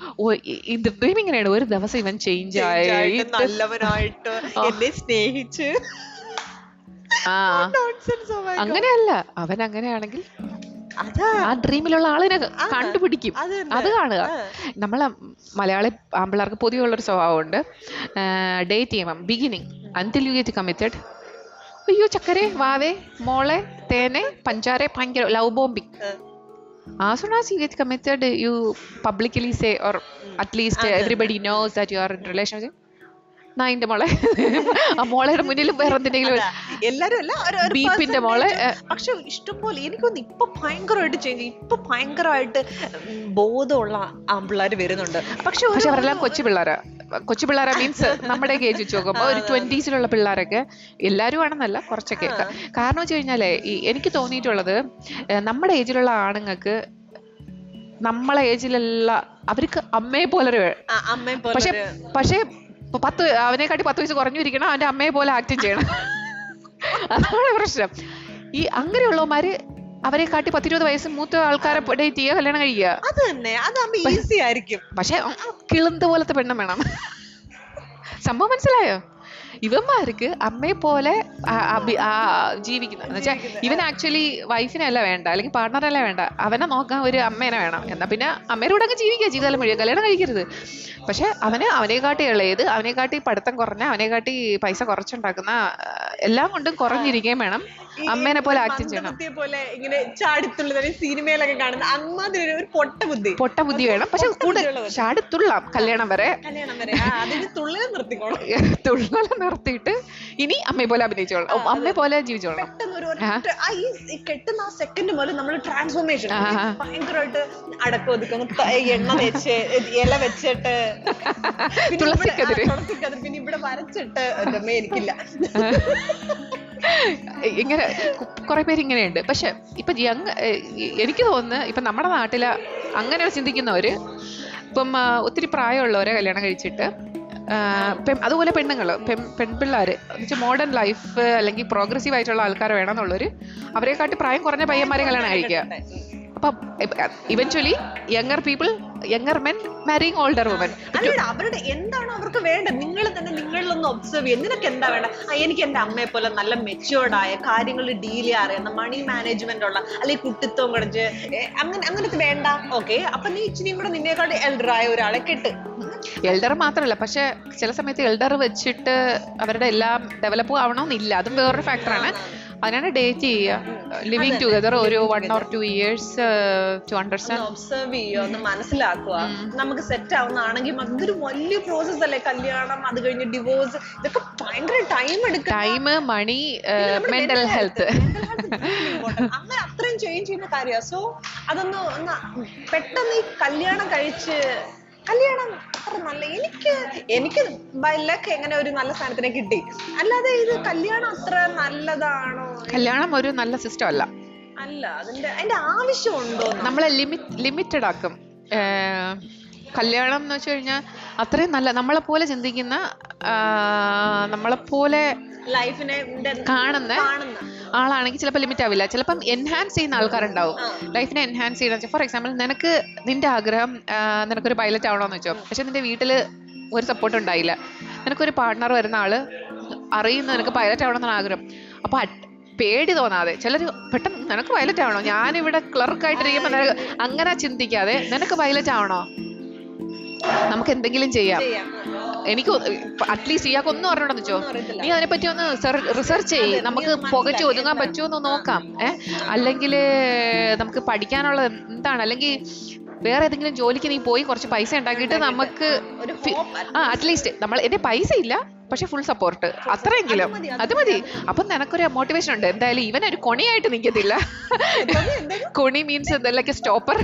ഇത് ഡ്രീം ഇങ്ങനെയാണ്, ഒരു ദിവസം ഇവൻ ചേഞ്ച് ആയിട്ട് നല്ലവനായിട്ട് എന്നെ സ്നേഹിച്ച്. അങ്ങനെയല്ല, അവൻ അങ്ങനെയാണെങ്കിൽ ആ ഡ്രീമിലുള്ള ആളിനെ കണ്ടുപിടിക്കും. അത് കാണുക. നമ്മളെ മലയാളി ആമ്പിള്ളേർക്ക് പൊതുവെയുള്ളൊരു സ്വഭാവമുണ്ട്, ഡേറ്റ് ചെയ്യുമ്പം ബിഗിനിങ് അൻറ്റിൽ യു ഗെറ്റ് കമ്മിറ്റഡ്, അയ്യോ ചക്കരെ വാവേ മോളെ തേനെ പഞ്ചാരെ, ഭയങ്കര love bombing. As soon as you get committed, you publicly say, or at least everybody knows that you are in relationship. നായിന്റെ മോളെ, ആ മോളയുടെ മുന്നിൽ വേറെ എന്തെങ്കിലും എല്ലാരും അല്ല, ബീപ്പിന്റെ മോളെ. പക്ഷെ ഇഷ്ടംപോലെ എനിക്കൊന്ന് ഇപ്പൊ ഭയങ്കരമായിട്ട് ചേഞ്ച്, ഇപ്പൊ ഭയങ്കരമായിട്ട് ബോധമുള്ള ആമ്പിള്ളേര് വരുന്നുണ്ട്. പക്ഷെ അവരെല്ലാം കൊച്ചു പിള്ളേരാ മീൻസ് നമ്മുടെ ഏജ് വെച്ച് നോക്കുമ്പോ ഒരു 20s പിള്ളേരൊക്കെ, എല്ലാരും ആണെന്നല്ല കുറച്ചൊക്കെ. കാരണം വെച്ച് കഴിഞ്ഞാലേ എനിക്ക് തോന്നിയിട്ടുള്ളത്, നമ്മുടെ ഏജിലുള്ള ആണുങ്ങൾക്ക് നമ്മളെ ഏജിലുള്ള അവർക്ക് അമ്മയെ പോലെ, പക്ഷെ അവനെക്കാട്ടി 10 വയസ്സ് കുറഞ്ഞിരിക്കണം, അവന്റെ അമ്മയെ പോലെ ആക്ട് ചെയ്യണം. അതാണ് പ്രശ്നം. ഈ അങ്ങനെയുള്ളവന്മാര് അവരെ കാട്ടി 10-20 വയസ്സ് മൂത്ത ആൾക്കാരെ ഡേറ്റ് ചെയ്യുക, കല്യാണം കഴിക്കുക. അത് തന്നെ, അതാകുമ്പോ ഈസി ആയിരിക്കും. പക്ഷെ കിളുന്ത് പോലത്തെ പെണ്ണും വേണം. സംഭവം മനസ്സിലായോ? ഇവന്മാർക്ക് അമ്മയെ പോലെ ജീവിക്കുന്ന എന്ന് വെച്ചാൽ, ഇവൻ ആക്ച്വലി വൈഫിനെ അല്ല വേണ്ട, അല്ലെങ്കിൽ പാർട്ണറല്ല വേണ്ട, അവനെ നോക്കാൻ ഒരു അമ്മേനെ വേണം. എന്നാ പിന്നെ അമ്മയുടെ കൂടെ അങ്ങ് ജീവിക്കുക, ജീവിതകാലം മുഴുവൻ കല്യാണം കഴിക്കരുത്. പക്ഷെ അവനെക്കാട്ടി ഇളയത്, അവനെക്കാട്ടി പഠിത്തം കുറഞ്ഞ, അവനെക്കാട്ടി പൈസ കുറച്ചുണ്ടാക്കുന്ന, എല്ലാം കൊണ്ടും കുറഞ്ഞിരിക്കുകയും വേണം, അമ്മേനെ പോലെ ആക്ട് ചെയ്യണം. ഇങ്ങനെ ചാടിത്തുള്ളതാണ് സിനിമയിലൊക്കെ കാണുന്ന അമ്മാതിരി ഒരു പൊട്ട ബുദ്ധി വേണം. പക്ഷെ കൂടെ ചാടിത്തുള്ളാം കല്യാണം വരെ. തുള്ളൽ നിർത്തിയിട്ട് ഇനി അമ്മയെ പോലെ അഭിനയിച്ചോളാം, അമ്മയെ പോലെ ജീവിച്ചോളാം. കെട്ടുന്ന ആ സെക്കൻഡ് പോലെ നമ്മൾ ട്രാൻസ്ഫോർമേഷൻ ഭയങ്കരമായിട്ട് അടക്കം ഒതുക്കുന്നു, എണ്ണ വെച്ച് ഇല വെച്ചിട്ട് പിന്നെ ഇവിടെ വരച്ചിട്ട് എനിക്കില്ല. ഇങ്ങനെ കുറെ പേര് ഇങ്ങനെയുണ്ട്. പക്ഷെ ഇപ്പൊ എനിക്ക് തോന്നുന്നു ഇപ്പൊ നമ്മുടെ നാട്ടില് അങ്ങനെ ചിന്തിക്കുന്നവര്, ഇപ്പം ഒത്തിരി പ്രായമുള്ളവരെ കല്യാണം കഴിച്ചിട്ട്, അതുപോലെ പെണ്ണുങ്ങള്, പെൺപിള്ളേര് എന്നുവെച്ചാൽ മോഡേൺ ലൈഫ് അല്ലെങ്കിൽ പ്രോഗ്രസീവ് ആയിട്ടുള്ള ആൾക്കാർ വേണമെന്നുള്ളവര് അവരെക്കാട്ടി പ്രായം കുറഞ്ഞ പയ്യന്മാരെ കല്യാണം കഴിക്കുക. അപ്പം eventually younger men marrying older woman. അവരുടെ എന്താണ് അവർക്ക് വേണ്ടത് നിങ്ങൾ തന്നെ നിങ്ങളിലൊന്ന് ഒബ്സർവ് ചെയ്യും. നിനക്ക് എന്താ വേണ്ടത്? എനിക്ക് എന്റെ അമ്മയെ പോലെ നല്ല മെച്യൂർഡ് ആയ കാര്യങ്ങൾ ഡീൽ ചെയ്യാൻ അറിയുന്ന, മണി മാനേജ്മെന്റ് ഉള്ള, അല്ലെങ്കിൽ കുട്ടിത്വം കുറച്ച് അങ്ങനത്തെ വേണ്ട. ഓക്കെ, അപ്പൊ നീ ഇച്ചിരി കൂടെ നിന്നേക്കാൾ എൽഡർ ആയ ഒരാളെ കെട്ട്. എൽഡർ മാത്രമല്ല, പക്ഷെ ചില സമയത്ത് എൽഡർ വെച്ചിട്ട് അവരുടെ എല്ലാം ഡെവലപ്പ് ആവണമെന്നില്ല, അതും വേറൊരു ഫാക്ടറാണ്. അതിനാണ് ഡേറ്റ് ചെയ്യുക, ലിവിങ് ടുഗദർ ഒരു 1 or 2 years to understand, observe ചെയ്യുക, ഒന്ന് മനസ്സിലാക്കുക. നമുക്ക് സെറ്റ് ആവുന്നതാണെങ്കിൽ അതൊരു വലിയ പ്രോസസ് അല്ലേ കല്യാണം, അത് കഴിഞ്ഞ് ഡിവോഴ്സ്, ഇതൊക്കെ ഭയങ്കര ടൈം എടുക്കും. ടൈം, മണി, മെന്റൽ ഹെൽത്ത്, അങ്ങനെ അത്രയും ചേഞ്ച് ചെയ്യുന്ന കാര്യമാണ്. സോ അതൊന്ന് പെട്ടെന്ന് ഈ കല്യാണം അത്ര നല്ല, എനിക്ക് ബൈലക്ക് എങ്ങനെ ഒരു നല്ല സ്ഥാനത്തിനെ കിട്ടി, അല്ലാതെ ഇത് കല്യാണം അത്ര നല്ലതാണോ? കല്യാണം ഒരു നല്ല സിസ്റ്റം അല്ല. അതിന്റെ ആവശ്യമുണ്ടോ? നമ്മളെ ലിമിറ്റഡ് ആക്കും കല്യാണം എന്ന് വെച്ച് കഴിഞ്ഞാൽ. അത്രയും നല്ല നമ്മളെപ്പോലെ ചിന്തിക്കുന്ന, നമ്മളെപ്പോലെ ലൈഫിനെ കാണുന്ന ആളാണെങ്കിൽ ചിലപ്പോൾ ലിമിറ്റ് ആവില്ല, ചിലപ്പം എൻഹാൻസ് ചെയ്യുന്ന ആൾക്കാരുണ്ടാവും. ലൈഫിനെ എൻഹാൻസ് ചെയ്യുന്ന, ഫോർ എക്സാമ്പിൾ നിന്റെ ആഗ്രഹം നിനക്കൊരു പൈലറ്റ് ആവണമെന്ന് വെച്ചോ, പക്ഷെ നിന്റെ വീട്ടിൽ ഒരു സപ്പോർട്ട് ഉണ്ടായില്ല. നിനക്കൊരു പാർട്ട്ണർ വരുന്ന ആള് അറിയുന്ന നിനക്ക് പൈലറ്റ് ആവണമെന്നാണ് ആഗ്രഹം. അപ്പൊ പേടി തോന്നാതെ ചിലർ പെട്ടെന്ന് നിനക്ക് പൈലറ്റ് ആവണോ, ഞാനിവിടെ ക്ലർക്കായിട്ടിരിക്കുമ്പോ അങ്ങനെ ചിന്തിക്കാതെ നിനക്ക് പൈലറ്റ് ആവണോ, നമുക്ക് എന്തെങ്കിലും ചെയ്യാം, എനിക്ക് അറ്റ്ലീസ്റ്റ് ഇയാൾക്കൊന്നും അറിയണമെന്ന് വെച്ചോ, നീ അതിനെപ്പറ്റി ഒന്ന് റിസർച്ച് ചെയ്യ്, നമുക്ക് പുകച്ച് ഒതുങ്ങാൻ പറ്റുമോ നോക്കാം. അല്ലെങ്കിൽ നമുക്ക് പഠിക്കാനുള്ള എന്താണ്, അല്ലെങ്കിൽ വേറെ ഏതെങ്കിലും ജോലിക്ക് നീ പോയി കുറച്ച് പൈസ ഉണ്ടാക്കിയിട്ട് നമുക്ക് അറ്റ്ലീസ്റ്റ് എന്റെ പൈസ ഇല്ല പക്ഷെ ഫുൾ സപ്പോർട്ട്, അത്രയെങ്കിലും അത് മതി. അപ്പൊ നിനക്കൊരു മോട്ടിവേഷൻ ഉണ്ട്. എന്തായാലും ഇവനൊരു കൊണിയായിട്ട് നിൽക്കത്തില്ല. കൊണി മീൻസ് ലൈക്ക് സ്റ്റോപ്പർ.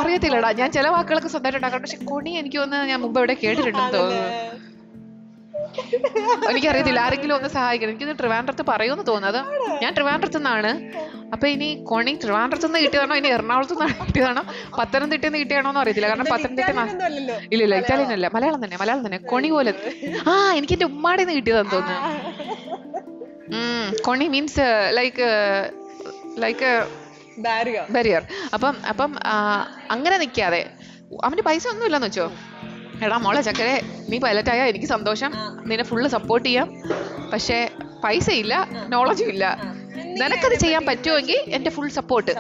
അറിയത്തില്ലടാ, ഞാൻ ചില വാക്കുകളൊക്കെ സ്വന്തമായിട്ട് ഉണ്ടാക്കണം, പക്ഷെ കൊണി എനിക്ക് തോന്നുന്നു ഞാൻ മുമ്പ് ഇവിടെ കേട്ടിട്ടുണ്ടെന്ന് തോന്നുന്നു. എനിക്കറിയത്തില്ല, ആരെങ്കിലും ഒന്ന് സഹായിക്കണം. എനിക്കൊന്ന് ട്രിവാൻഡ്രത്ത് പറയുമെന്ന് തോന്നുന്നത്. ഞാൻ ട്രിവാൻഡ്രത്ത് നിന്നാണ്. അപ്പൊ ഇനി കൊണി ട്രിവാൻഡ്രത്ത് നിന്ന് കിട്ടിയതാണോ, ഇനി എറണാകുളത്ത് നിന്ന് കിട്ടിയതാണോ, പത്തനംതിട്ടയിൽ നിന്ന് കിട്ടിയാണോ എന്ന് അറിയത്തില്ല. കാരണം പത്തനംതിട്ട ഇല്ല ഇറ്റാലിയൻ അല്ല, മലയാളം തന്നെ. കൊണി പോലെ എനിക്ക് എന്റെ ഉമ്മാടെ നിന്ന് കിട്ടിയതാന്ന് തോന്നുന്നു. കൊണി മീൻസ് ലൈക്ക് ബാരിയർ. ബാരിയർ. അപ്പം അപ്പം അങ്ങനെ നിൽക്കാതെ അവന് പൈസ ഒന്നും ഇല്ലെന്ന് വെച്ചോ, എടാ മോളെ ചക്കരെ നീ പൈലറ്റായ എനിക്ക് സന്തോഷം, നിന്നെ ഫുള്ള് സപ്പോർട്ട് ചെയ്യാം, പക്ഷേ പൈസ ഇല്ല, നോളജും ഇല്ല, നിനക്കത് ചെയ്യാൻ പറ്റുമെങ്കിൽ എന്റെ ഫുൾ സപ്പോർട്ട്.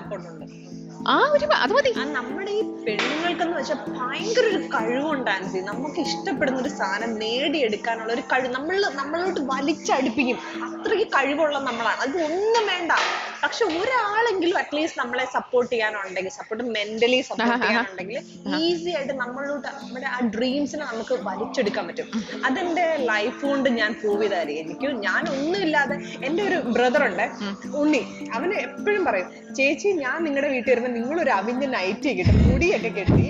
അത് മതി. നമ്മുടെ ഈ പെണ്ണുങ്ങൾക്കെന്ന് വെച്ചാൽ ഭയങ്കര ഒരു കഴിവുണ്ട് ആൻസി. നമുക്ക് ഇഷ്ടപ്പെടുന്ന ഒരു സാധനം നേടിയെടുക്കാനുള്ള ഒരു കഴിവ് നമ്മളോട്ട് വലിച്ചടുപ്പിക്കും. അത്രയ്ക്ക് കഴിവുള്ള നമ്മളാണ്. അത് ഒന്നും വേണ്ട, പക്ഷെ ഒരാളെങ്കിലും അറ്റ്ലീസ്റ്റ് നമ്മളെ സപ്പോർട്ട് ചെയ്യാനുണ്ടെങ്കിൽ, സപ്പോർട്ട് മെന്റലി സപ്പോർട്ട് ചെയ്യാനുണ്ടെങ്കിൽ ഈസി ആയിട്ട് നമ്മളോട്ട് നമ്മുടെ ആ ഡ്രീംസിനെ നമുക്ക് വലിച്ചെടുക്കാൻ പറ്റും. അതെന്റെ ലൈഫ് കൊണ്ട് ഞാൻ പ്രൂവ് ചെയ്തായിരിക്കും. ഞാൻ ഒന്നുമില്ലാതെ, എന്റെ ഒരു ബ്രദർ ഉണ്ട് ഉണ്ണി, അവന് എപ്പോഴും പറയും, ചേച്ചി ഞാൻ നിങ്ങളുടെ വീട്ടിൽ വരുമ്പോൾ നിങ്ങളൊരു അവിഞ്ഞ നൈറ്റി കിട്ടും, മുടിയൊക്കെ കെട്ടി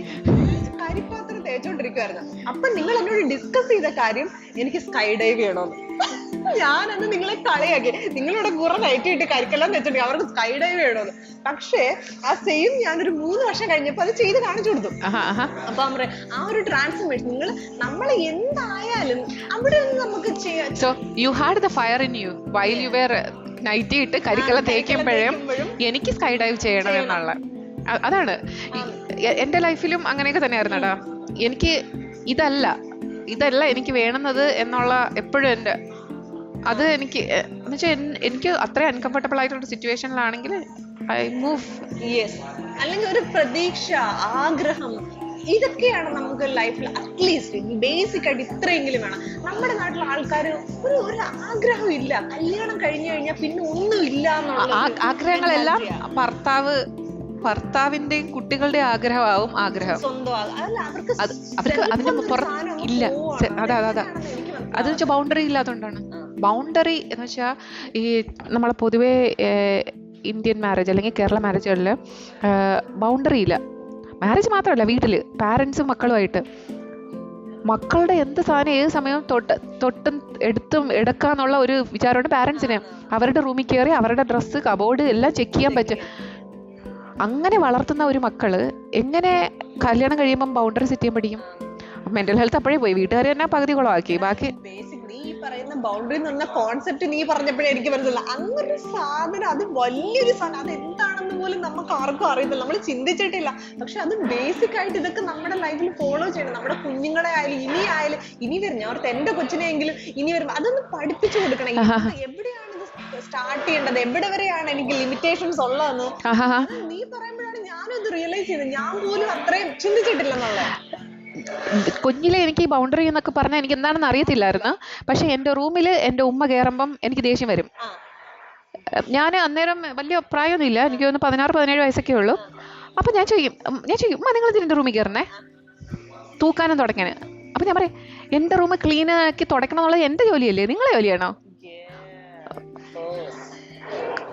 കരിപ്പാത്രം തേച്ചോണ്ടിരിക്കുവായിരുന്നു. അപ്പൊ നിങ്ങൾ എന്നോട് ഡിസ്കസ് ചെയ്ത കാര്യം എനിക്ക് സ്കൈ ഡൈവ് ചെയ്യണമെന്ന്. ഞാനന്ന് നിങ്ങളെ കളിയാക്കി, നിങ്ങളിവിടെ കുറെ നൈറ്റി ഇട്ട് കരിക്കെല്ലാം വെച്ചിട്ടുണ്ടെങ്കിൽ അവർക്ക് സ്കൈ ഡൈവ് ചെയ്യണമെന്ന്. പക്ഷേ ആ സെയിം ഞാനൊരു 3 വർഷം കഴിഞ്ഞപ്പോ അത് ചെയ്ത് കാണിച്ചു കൊടുത്തു. അപ്പൊ അവര് ആ ഒരു ട്രാൻസ്ഫർമേഷൻ, നമ്മൾ എന്തായാലും അവിടെ നിന്ന് നമുക്ക് ചെയ്യാം. So you had the fire in you while you were nightie ഇട്ട് കരിക്കെല്ലാം തേക്കുമ്പോഴും എനിക്ക് സ്കൈ ഡൈവ് ചെയ്യണം എന്നുള്ള അതാണ്. എന്റെ ലൈഫിലും അങ്ങനെയൊക്കെ തന്നെയായിരുന്നു കേട്ടോ. എനിക്ക് ഇതല്ല എനിക്ക് വേണമെന്നത് എന്നുള്ള എപ്പോഴും എൻ്റെ അത് എനിക്ക് എന്നുവെച്ചാൽ എനിക്ക് അത്രയും അൺകംഫർട്ടബിൾ ആയിട്ടുള്ള സിറ്റുവേഷനിലാണെങ്കിൽ ഐ മൂവ്. അല്ലെങ്കിൽ ഒരു പ്രതീക്ഷ, ആഗ്രഹം, ഇതൊക്കെയാണ് നമുക്ക് ലൈഫിൽ അറ്റ്ലീസ്റ്റ് ബേസിക് ആയിട്ട് ഇത്രയെങ്കിലും വേണം. നമ്മുടെ നാട്ടിലെ ആൾക്കാർ ഒരു ആഗ്രഹം ഇല്ല, കല്യാണം കഴിഞ്ഞു കഴിഞ്ഞാൽ പിന്നെ ഒന്നും ഇല്ല എന്നുള്ള ആഗ്രഹങ്ങളെല്ലാം ഭർത്താവിന്റെയും കുട്ടികളുടെ ആഗ്രഹമാവും ആഗ്രഹം. അവർക്ക് അതിന്റെ പുറത്ത് ഇല്ല. അതാ അത് വെച്ചാൽ ബൗണ്ടറി ഇല്ലാത്തതുകൊണ്ടാണ്. ബൗണ്ടറി എന്ന് വെച്ചാൽ ഈ നമ്മളെ പൊതുവെ ഇന്ത്യൻ മാരേജ് അല്ലെങ്കിൽ കേരള മാരേജുകളിൽ ബൗണ്ടറി ഇല്ല. മാരേജ് മാത്രമല്ല, വീട്ടിൽ പാരൻസും മക്കളുമായിട്ട് മക്കളുടെ എന്ത് സാധനം ഏത് സമയവും തൊട്ടും എടുക്കാന്നുള്ള ഒരു വിചാരമുണ്ട് പാരൻസിന്. അവരുടെ റൂമിൽ കയറി അവരുടെ ഡ്രസ്സ് കബോർഡ് എല്ലാം ചെക്ക് ചെയ്യാൻ പറ്റും. അങ്ങനെ വളർത്തുന്ന ഒരു മക്കള് എങ്ങനെ കല്യാണം കഴിയുമ്പം ബൗണ്ടറി സെറ്റ് ചെയ്യാൻ പഠിക്കും? മെന്റൽ ഹെൽത്ത് അപ്പോഴേ പോയി, വീട്ടുകാർ തന്നെ പകുതി കുളമാക്കി. ബാക്കി പറയുന്ന ബൗണ്ടറി എന്ന് പറഞ്ഞ കോൺസെപ്റ്റ് നീ പറഞ്ഞപ്പോഴേ എനിക്ക് മനസ്സിലായില്ല. അങ്ങനൊരു സാധനം, അത് വലിയൊരു സാധനം, അത് എന്താണെന്ന് പോലും നമുക്ക് ആർക്കും അറിയത്തില്ല, നമ്മൾ ചിന്തിച്ചിട്ടില്ല. പക്ഷെ അത് ബേസിക് ആയിട്ട് ഇതൊക്കെ നമ്മുടെ ലൈഫിൽ ഫോളോ ചെയ്യണം. നമ്മുടെ കുഞ്ഞുങ്ങളെ ആയാലും ഇനി വരും, ഞാൻ ഓർത്ത് എന്റെ കൊച്ചിനെങ്കിലും ഇനി വരുമ്പോ അതൊന്ന് പഠിപ്പിച്ചു കൊടുക്കണം. എവിടെയാണ് ഇത് സ്റ്റാർട്ട് ചെയ്യേണ്ടത്, എവിടെ വരെയാണ് എനിക്ക് ലിമിറ്റേഷൻസ് ഉള്ളതെന്ന് നീ പറയുമ്പോഴാണ് ഞാനും ഇത് റിയലൈസ് ചെയ്തത്. ഞാൻ പോലും അത്രയും ചിന്തിച്ചിട്ടില്ലെന്നുള്ള. കുഞ്ഞിലെ എനിക്ക് ഈ ബൗണ്ടറി എന്നൊക്കെ പറഞ്ഞാൽ എനിക്ക് എന്താണെന്ന് അറിയത്തില്ലായിരുന്നു. പക്ഷെ എൻ്റെ റൂമിൽ എൻ്റെ ഉമ്മ കയറുമ്പം എനിക്ക് ദേഷ്യം വരും. ഞാൻ അന്നേരം വലിയ പ്രായമൊന്നുമില്ല, എനിക്ക് ഒന്ന് 16-17 വയസ്സൊക്കെ ഉള്ളൂ. അപ്പൊ ഞാൻ ചോദിക്കും ഉമ്മ നിങ്ങൾ ഇതിൻ്റെ റൂമിൽ കയറണേ തൂക്കാനും തുടക്കാനും. അപ്പൊ ഞാൻ പറയും എൻ്റെ റൂം ക്ലീൻ ആക്കി തുടക്കണം എന്നുള്ളത് എൻ്റെ ജോലിയല്ലേ, നിങ്ങളെ ജോലിയാണോ?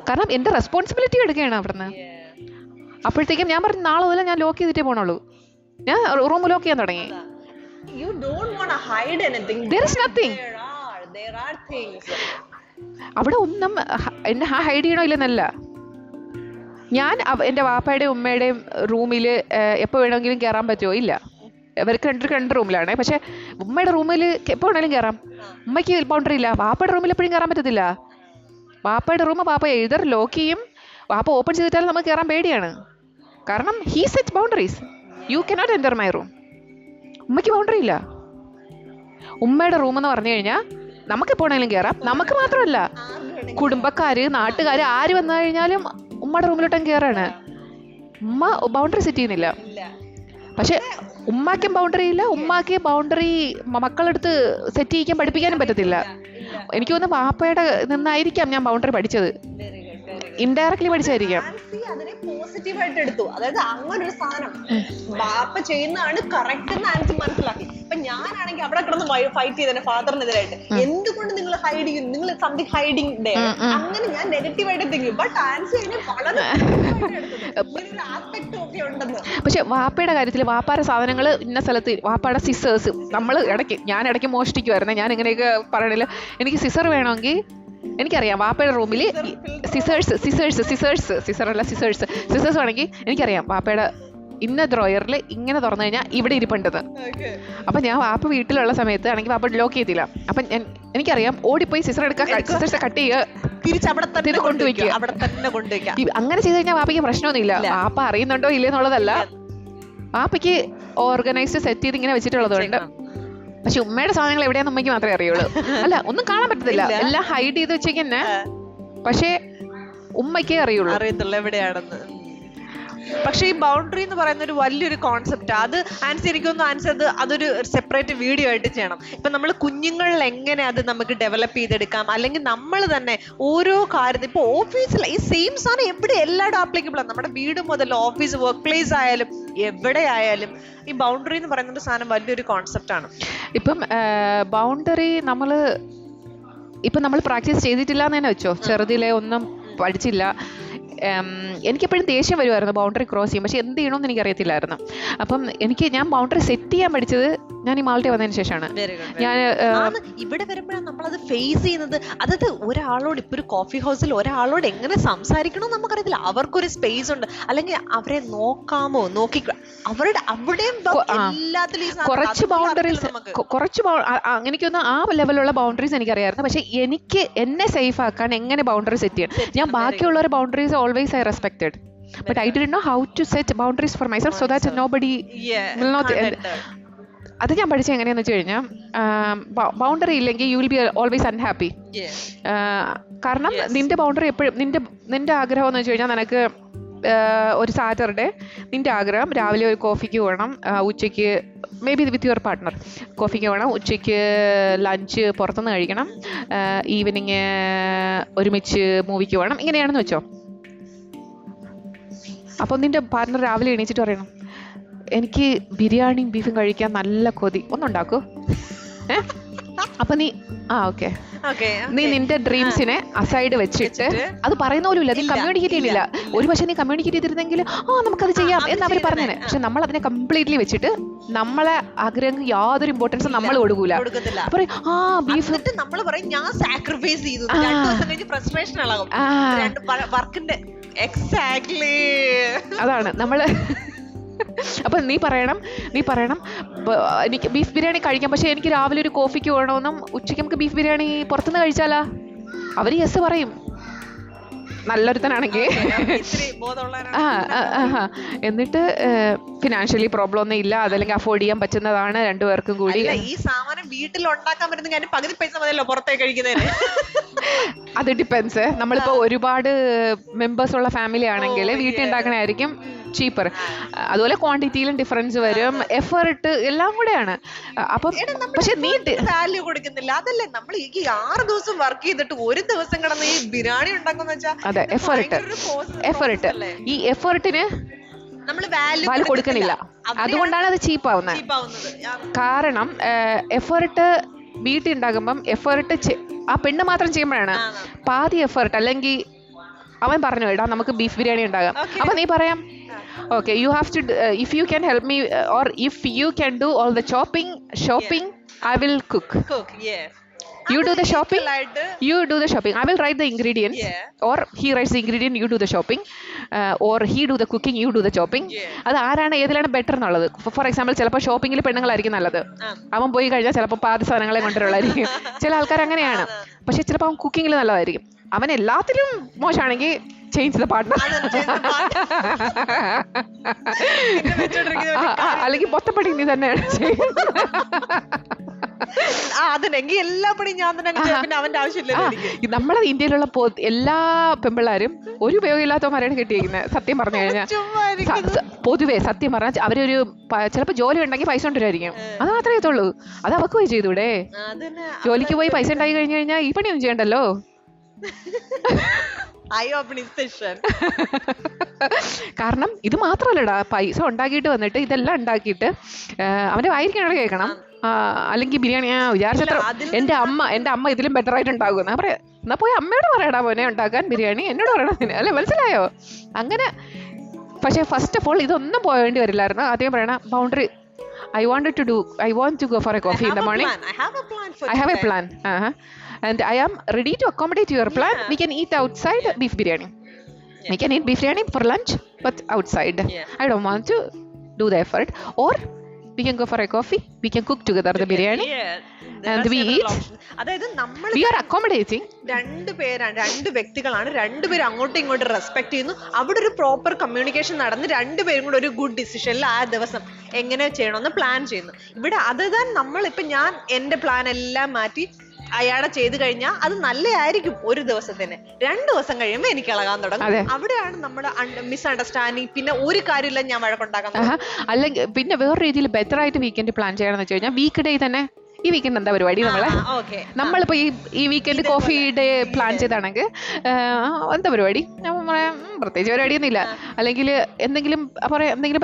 കാരണം എൻ്റെ റെസ്പോൺസിബിലിറ്റി എടുക്കുകയാണ് അവിടുന്ന്. അപ്പോഴത്തേക്കും ഞാൻ പറഞ്ഞു നാളെ മുതൽ ഞാൻ ലോക്ക് ചെയ്തിട്ടേ പോണുള്ളൂ. ഞാൻ റൂം ലോക്ക് ചെയ്യാൻ തുടങ്ങി. You don't want to hide anything. There is nothing. There are things. അവിടെ ഒന്നും എന്നെ ഹൈഡ് ചെയ്യണോ ഇല്ലെന്നല്ല. ഞാൻ എൻ്റെ വാപ്പയുടെയും ഉമ്മയുടെയും റൂമിൽ എപ്പോൾ വേണമെങ്കിലും കയറാൻ പറ്റുമോ? ഇല്ല. ഇവർക്ക് രണ്ട് റൂമിലാണ്. പക്ഷെ ഉമ്മയുടെ റൂമിൽ എപ്പോൾ വേണമെങ്കിലും കയറാം. ഉമ്മയ്ക്ക് ബൗണ്ടറി ഇല്ല. വാപ്പയുടെ റൂമിൽ എപ്പോഴും കയറാൻ പറ്റത്തില്ല. വാപ്പയുടെ റൂം വാപ്പ എഴുതർ ലോക്ക് ചെയ്യും. വാപ്പ ഓപ്പൺ ചെയ്തിട്ടാലും നമുക്ക് കയറാൻ പേടിയാണ്. കാരണം he set boundaries. You cannot enter my room. ഉമ്മയ്ക്ക് ബൗണ്ടറി ഇല്ല. ഉമ്മയുടെ റൂം എന്ന് പറഞ്ഞു കഴിഞ്ഞാൽ നമുക്ക് എപ്പോഴെങ്കിലും കയറാം. നമുക്ക് മാത്രമല്ല, കുടുംബക്കാര്, നാട്ടുകാര് ആര് വന്നു കഴിഞ്ഞാലും ഉമ്മയുടെ റൂമിലോട്ടും കയറാണ്. ഉമ്മ ബൗണ്ടറി സെറ്റ് ചെയ്യുന്നില്ല. പക്ഷെ ഉമ്മാക്കും ബൗണ്ടറി ഇല്ല. ഉമ്മാക്ക് ബൗണ്ടറി മക്കളെടുത്ത് സെറ്റ് ചെയ്യിക്കാൻ പഠിപ്പിക്കാനും പറ്റത്തില്ല. എനിക്ക് തോന്നുന്നു വാപ്പയുടെ നിന്നായിരിക്കാം ഞാൻ ബൗണ്ടറി പഠിച്ചത്. ഇൻഡയറക്ട്ലി പഠിച്ചായിരിക്കാം. അതിനെ പോസിറ്റീവായിട്ട് എടുത്തു. അതായത് അങ്ങനൊരു സാധനം വാപ്പ ചെയ്യുന്നതാണ് കറക്റ്റ് എന്ന് ആൻസി മനസ്സിലാക്കി. അപ്പൊ ഞാനാണെങ്കിൽ അവിടെ കിടന്ന് ഫൈറ്റ് ചെയ്തേ ഫാദറിനെതിരായിട്ട്. എന്തുകൊണ്ട് നിങ്ങൾ ഹൈഡ് ചെയ്യും, നിങ്ങൾ സംതിങ് ഹൈഡിങ് ഡേ, അങ്ങനെ ഞാൻ നെഗറ്റീവായിട്ട് തിങ്ക്. ബട്ട് ആൻസി അതിനെ വളരെ ആസ്പെക്ട് ഒക്കെ ഉണ്ടെന്ന്. പക്ഷെ വാപ്പയുടെ കാര്യത്തിൽ വാപ്പാടെ സാധനങ്ങൾ ഇന്ന സ്ഥലത്ത്, വാപ്പാടെ സിസേഴ്സ് ഞാൻ ഇടയ്ക്ക് മോഷ്ടിക്കുമായിരുന്നു. ഞാൻ ഇങ്ങനെയൊക്കെ പറയണില്ല. എനിക്ക് സിസർ വേണമെങ്കിൽ എനിക്കറിയാം വാപ്പയുടെ റൂമിൽ സിസേഴ്സ് വേണമെങ്കിൽ എനിക്കറിയാം വാപ്പയുടെ ഇന്ന ഡ്രോയറിൽ ഇങ്ങനെ തുറന്നു കഴിഞ്ഞാൽ ഇവിടെ ഇരിപ്പുണ്ടത്. Okay. അപ്പൊ ഞാൻ വാപ്പ വീട്ടിലുള്ള സമയത്ത് ആണെങ്കിൽ വാപ്പ ലോക്ക് ചെയ്തില്ല. അപ്പൊ എനിക്കറിയാം ഓടിപ്പോയി സിസ്റ്റർ സിസ്റ്റർ കട്ട് ചെയ്യുക, തിരിച്ചവിടെ തന്നെ കൊണ്ടുവയ്ക്കുക. അവിടെ തന്നെ കൊണ്ടുവയ്ക്കുക. അങ്ങനെ ചെയ്ത് കഴിഞ്ഞാൽ വാപ്പയ്ക്ക് പ്രശ്നമൊന്നുമില്ല. വാപ്പ അറിയുന്നുണ്ടോ ഇല്ലെന്നുള്ളതല്ല, വാപ്പയ്ക്ക് ഓർഗനൈസ്ഡ് സെറ്റ് ചെയ്ത് ഇങ്ങനെ വെച്ചിട്ടുള്ളതുകൊണ്ട്. പക്ഷെ ഉമ്മയുടെ സാധനങ്ങൾ എവിടെയാന്ന് ഉമ്മയ്ക്ക് മാത്രമേ അറിയുള്ളൂ. അല്ല, ഒന്നും കാണാൻ പറ്റത്തില്ല, എല്ലാം ഹൈഡ് ചെയ്ത് വെച്ചേക്കന്നെ. പക്ഷേ ഉമ്മയ്ക്കേ അറിയത്തുള്ളൂ എവിടെയാണെന്ന്. പക്ഷെ ഈ ബൗണ്ടറി എന്ന് പറയുന്ന ഒരു വലിയൊരു കോൺസെപ്റ്റ്. അത് എനിക്കൊന്നും അതൊരു സെപ്പറേറ്റ് വീഡിയോ ആയിട്ട് ചെയ്യണം. ഇപ്പൊ നമ്മൾ കുഞ്ഞുങ്ങളിൽ എങ്ങനെ അത് നമുക്ക് ഡെവലപ്പ് ചെയ്തെടുക്കാം, അല്ലെങ്കിൽ നമ്മൾ തന്നെ ഓരോ കാര്യത്തിൽ ഇപ്പൊ ഓഫീസിൽ ഈ സെയിം സാധനം എവിടെ എല്ലായിടും ആപ്ലിക്കബിൾ ആണ്. നമ്മുടെ വീട് മുതൽ ഓഫീസ്, വർക്ക് പ്ലേസ് ആയാലും എവിടെ ആയാലും ഈ ബൗണ്ടറി എന്ന് പറയുന്ന സാധനം വലിയൊരു കോൺസെപ്റ്റ് ആണ്. ഇപ്പം ബൗണ്ടറി നമ്മൾ പ്രാക്ടീസ് ചെയ്തിട്ടില്ല എന്ന് തന്നെ വെച്ചോ, ചെറുതിലെ ഒന്നും പഠിച്ചില്ല. എനിക്കെപ്പോഴും ദേഷ്യം വരുമായിരുന്നു ബൗണ്ടറി ക്രോസ് ചെയ്യും. പക്ഷെ എന്ത് ചെയ്യണമെന്ന് എനിക്കറിയത്തില്ലായിരുന്നു. അപ്പം ഞാൻ ബൗണ്ടറി സെറ്റ് ചെയ്യാൻ പഠിച്ചത് ഞാൻ ഈ മാൾട്ട വന്നതിന് ശേഷമാണ്. ഞാൻ ഇവിടെ വരുമ്പോഴാണ് നമ്മളത് ഫേസ് ചെയ്യുന്നത്. അതായത് ഒരാളോട് ഇപ്പൊ ഒരു കോഫി ഹൗസിൽ ഒരാളോട് എങ്ങനെ സംസാരിക്കണമെന്ന് നമുക്കറിയത്തില്ല. അവർക്കൊരു സ്പേസ് ഉണ്ട്, അല്ലെങ്കിൽ അവരെ നോക്കാമോ, അവരുടെ അവിടെയും കുറച്ച് ബൗണ്ടറീസ് എനിക്കൊന്ന് ആ ലെവലുള്ള ബൗണ്ടറീസ് എനിക്കറിയായിരുന്നു. പക്ഷെ എനിക്ക് എന്നെ സേഫ് ആക്കാൻ എങ്ങനെ ബൗണ്ടറി സെറ്റ് ചെയ്യണം, ഞാൻ ബാക്കിയുള്ളവരുടെ boundaries always I respected, but I didn't know how to set boundaries for myself so that nobody will not. അത് ഞാൻ പഠിച്ചത് എങ്ങനെയാന്ന് വെച്ച് കഴിഞ്ഞാൽ, ബൗണ്ടറി ഇല്ലെങ്കിൽ you will be always unhappy. കാരണം നിന്റെ ബൗണ്ടറി എപ്പോഴും നിന്റെ ആഗ്രഹം എന്ന് വെച്ച് കഴിഞ്ഞാൽ, നിനക്ക് ഒരു സാറ്റർഡേ നിന്റെ ആഗ്രഹം രാവിലെ ഒരു കോഫിക്ക് പോകണം, ഉച്ചയ്ക്ക് maybe with your partner കോഫിക്ക് പോകണം, ഉച്ചയ്ക്ക് ലഞ്ച് പുറത്തുനിന്ന് കഴിക്കണം, ഈവനിങ് ഒരുമിച്ച് മൂവിക്ക് പോകണം, ഇങ്ങനെയാണെന്ന് വെച്ചോ. അപ്പം നിന്റെ പാർട്ട്ണർ രാവിലെ എണീച്ചിട്ട് പറയണം, എനിക്ക് ബിരിയാണിയും ബീഫും കഴിക്കാൻ നല്ല കൊതി, ഒന്നുണ്ടാക്കൂ. അപ്പൊ നീ ഓക്കെ, നീ നിന്റെ ഡ്രീംസിനെ അസൈഡ് വെച്ചിട്ട്, അത് പറയുന്ന പോലും ഇല്ല, നീ കമ്മ്യൂണിക്കേറ്റ് ചെയ്യുന്നില്ല. ഒരു പക്ഷെ നീ കമ്മ്യൂണിക്കേറ്റ് ചെയ്തിരുന്നെങ്കിൽ നമുക്കത് ചെയ്യാം എന്ന് അവർ പറഞ്ഞേനെ. പക്ഷെ നമ്മൾ അതിനെ കംപ്ലീറ്റ്ലി വെച്ചിട്ട് നമ്മളെ ആഗ്രഹം യാതൊരു ഇമ്പോർട്ടൻസും നമ്മൾ കൊടുക്കൂല. ബീഫ് നമ്മൾ പറയും ഞാൻ സാക്രിഫൈസ് ചെയ്തു, ഫ്രസ്ട്രേഷൻ ആകും വർക്കിന്റെ. എക്സാക്ട്ലി അതാണ് നമ്മള്. അപ്പൊ നീ പറയണം എനിക്ക് ബീഫ് ബിരിയാണി കഴിക്കാം, പക്ഷെ എനിക്ക് രാവിലെ ഒരു കോഫിക്ക് വേണമെന്നും ഉച്ചയ്ക്ക് നമുക്ക് ബീഫ് ബിരിയാണി പുറത്തുനിന്ന് കഴിച്ചാലാ? അവര് യെസ് പറയും, നല്ലൊരുത്തനാണെങ്കിൽ. എന്നിട്ട് ഫിനാൻഷ്യലി പ്രോബ്ലം ഒന്നും ഇല്ല, അതല്ലെങ്കിൽ അഫോർഡ് ചെയ്യാൻ പറ്റുന്നതാണ് രണ്ടുപേർക്കും കൂടി. ഈ സാധനം വീട്ടിൽ ഉണ്ടാക്കാൻ പറ്റുന്ന പകുതി പൈസ മതിയല്ലോ പുറത്തേക്ക് കഴിക്കുന്നതിന്. അത് ഡിപ്പെൻസ്. നമ്മളിപ്പോ ഒരുപാട് മെമ്പേഴ്സ് ഉള്ള ഫാമിലി ആണെങ്കിൽ വീട്ടിൽ ഉണ്ടാക്കണായിരിക്കും ചീപ്പർ. അതുപോലെ ക്വാണ്ടിറ്റിയിലും ഡിഫറൻസ് വരും, എഫേർട്ട് എല്ലാം കൂടെയാണ്. അപ്പം പക്ഷെ നീ വാല്യൂ കൊടുക്കുന്നില്ല. അതല്ലേ നമ്മൾ ഈ 6 ദിവസം വർക്ക് ചെയ്തിട്ട് ഒരു ദിവസം കിടന്ന് ഈ ബിരിയാണി ഉണ്ടാക്കുന്ന വെച്ചാൽ. അതെ, എഫേർട്ട്. ഈ എഫേർട്ടിന് നമ്മൾ വാല്യൂ കൊടുക്കുന്നില്ല. അതുകൊണ്ടാണ് അത് ചീപ്പാവുന്നത്. കാരണം എഫേർട്ട് വീട്ടിൽ ഉണ്ടാകുമ്പം എഫേർട്ട് ആ പെണ്ണ് മാത്രം ചെയ്യുമ്പോഴാണ് പാതി എഫേർട്ട്. അല്ലെങ്കിൽ അവൻ പറഞ്ഞു ഇടാ നമുക്ക് ബീഫ് ബിരിയാണി ഉണ്ടാകാം, അപ്പൊ നീ പറയാം okay you have to if you can help me or if you can do all the shopping I will cook. You do the shopping, I will write the ingredients, or he writes the ingredient, you do the shopping, or he do the cooking, you do the chopping. അത് ആരാണ് ഏതിലാണ് ബെറ്റർ എന്നുള്ളത്. ഫോർ എക്സാമ്പിൾ ചിലപ്പോൾ ഷോപ്പിങ്ങിൽ പെണ്ണുങ്ങളായിരിക്കും നല്ലത്, അവൻ പോയി കഴിഞ്ഞാൽ ചിലപ്പോൾ പാതി സാധനങ്ങളെ കൊണ്ടുവരുള്ളായിരിക്കും. ചില ആൾക്കാർ അങ്ങനെയാണ്. പക്ഷെ ചിലപ്പോൾ അവൻ കുക്കിങ്ങിൽ നല്ലതായിരിക്കും. അവൻ എല്ലാത്തിലും മോശമാണെങ്കിൽ ചേഞ്ച് ദ പാർട്ട്ണർ, അല്ലെങ്കിൽ മൊത്തപ്പടി നീ തന്നെയാണ് ചെയ്യുന്നത്. അതിനെങ്കിൽ എല്ലാ പണിയും ഞാൻ തന്നെ, അവന്റെ ആവശ്യമില്ല. നമ്മളെ ഇന്ത്യയിലുള്ള എല്ലാ പെമ്പിള്ളാരും ഒരു ഉപയോഗമില്ലാത്തവന്മാരാണ് കെട്ടിയിരിക്കുന്നത്. സത്യം പറഞ്ഞു കഴിഞ്ഞാൽ പൊതുവെ സത്യം പറഞ്ഞാൽ അവരൊരു ചിലപ്പോ ജോലി ഉണ്ടെങ്കിൽ പൈസ കൊണ്ടുവരായിരിക്കും, അത് മാത്രമേ ചെയ്യത്തുള്ളൂ. അത് അവർക്ക് പോയി ചെയ്തൂടെ? ജോലിക്ക് പോയി പൈസ ഉണ്ടാക്കി കഴിഞ്ഞു കഴിഞ്ഞാൽ ഈ പണിയൊന്നും ചെയ്യണ്ടല്ലോ. കാരണം ഇത് മാത്രമല്ലടാ, പൈസ ഉണ്ടാക്കിയിട്ട് വന്നിട്ട് ഇതെല്ലാം ഉണ്ടാക്കിയിട്ട് അവന്റെ വായിരിക്കാണ് കേൾക്കണം. അല്ലെങ്കിൽ ബിരിയാണി വിചാരിച്ചത്ര എന്റെ അമ്മ ഇതിലും ബെറ്റർ ആയിട്ട് ഉണ്ടാകും. ഞാൻ പറയാം, എന്നാ പോയി അമ്മയോട് പറയടാ മോനെ ഉണ്ടാക്കാൻ ബിരിയാണി, എന്നോട് പറയണതിന് അല്ലെ, മനസ്സിലായോ? അങ്ങനെ. പക്ഷെ ഫസ്റ്റ് ഓഫ് ഓൾ ഇതൊന്നും പോവേണ്ടി വരില്ലായിരുന്നു. ആദ്യം പറയണ boundary, I want to go for a coffee in the morning. I have a plan. And I am ready to accommodate your plan. We can eat outside beef biryani. We can eat beef biryani for lunch, but outside. I don't want to do the effort, or we can go for a coffee, we can cook together the biryani, and we eat. അതായത് നമ്മൾ We are accommodating. രണ്ട് വ്യക്തികളാണ്, രണ്ടുപേരും അങ്ങോട്ടും ഇങ്ങോട്ടും റെസ്പെക്ട് ചെയ്യുന്നു. അവിടെ ഒരു പ്രോപ്പർ കമ്മ്യൂണിക്കേഷൻ നടന്ന് രണ്ടുപേരും കൂടെ ഒരു ഗുഡ് ഡിസിഷനിൽ ആ ദിവസം എങ്ങനെ ചെയ്യണമെന്ന് പ്ലാൻ ചെയ്യുന്നു. ഇവിടെ അതർ നമ്മളിപ്പോ ഞാൻ എന്റെ പ്ലാൻ എല്ലാം മാറ്റി അയാളെ ചെയ്ത് കഴിഞ്ഞാൽ അത് നല്ലതായിരിക്കും ഒരു ദിവസത്തിന്, 2 ദിവസം കഴിയുമ്പോൾ എനിക്ക് ഇളകാൻ തുടങ്ങും. അവിടെയാണ് നമ്മുടെ മിസ്അണ്ടർസ്റ്റാൻഡിങ്. പിന്നെ ഒരു കാര്യമില്ല ഞാൻ വഴക്കുണ്ടാക്കാൻ. അല്ലെങ്കിൽ പിന്നെ വേറെ രീതിയിൽ ബെറ്റർ ആയിട്ട് വീക്കെൻഡ് പ്ലാൻ ചെയ്യണമെന്ന് വെച്ച് കഴിഞ്ഞാൽ വീക്ക് ഡേ തന്നെ ഈ വീക്കെൻഡ് എന്താ പരിപാടി നമ്മളിപ്പോ ഈ വീക്കെൻഡ് കോഫി ഡേ പ്ലാൻ ചെയ്താണെങ്കിൽ എന്താ പരിപാടി, പ്രത്യേകിച്ച് പരിപാടിയൊന്നും ഇല്ല, അല്ലെങ്കിൽ എന്തെങ്കിലും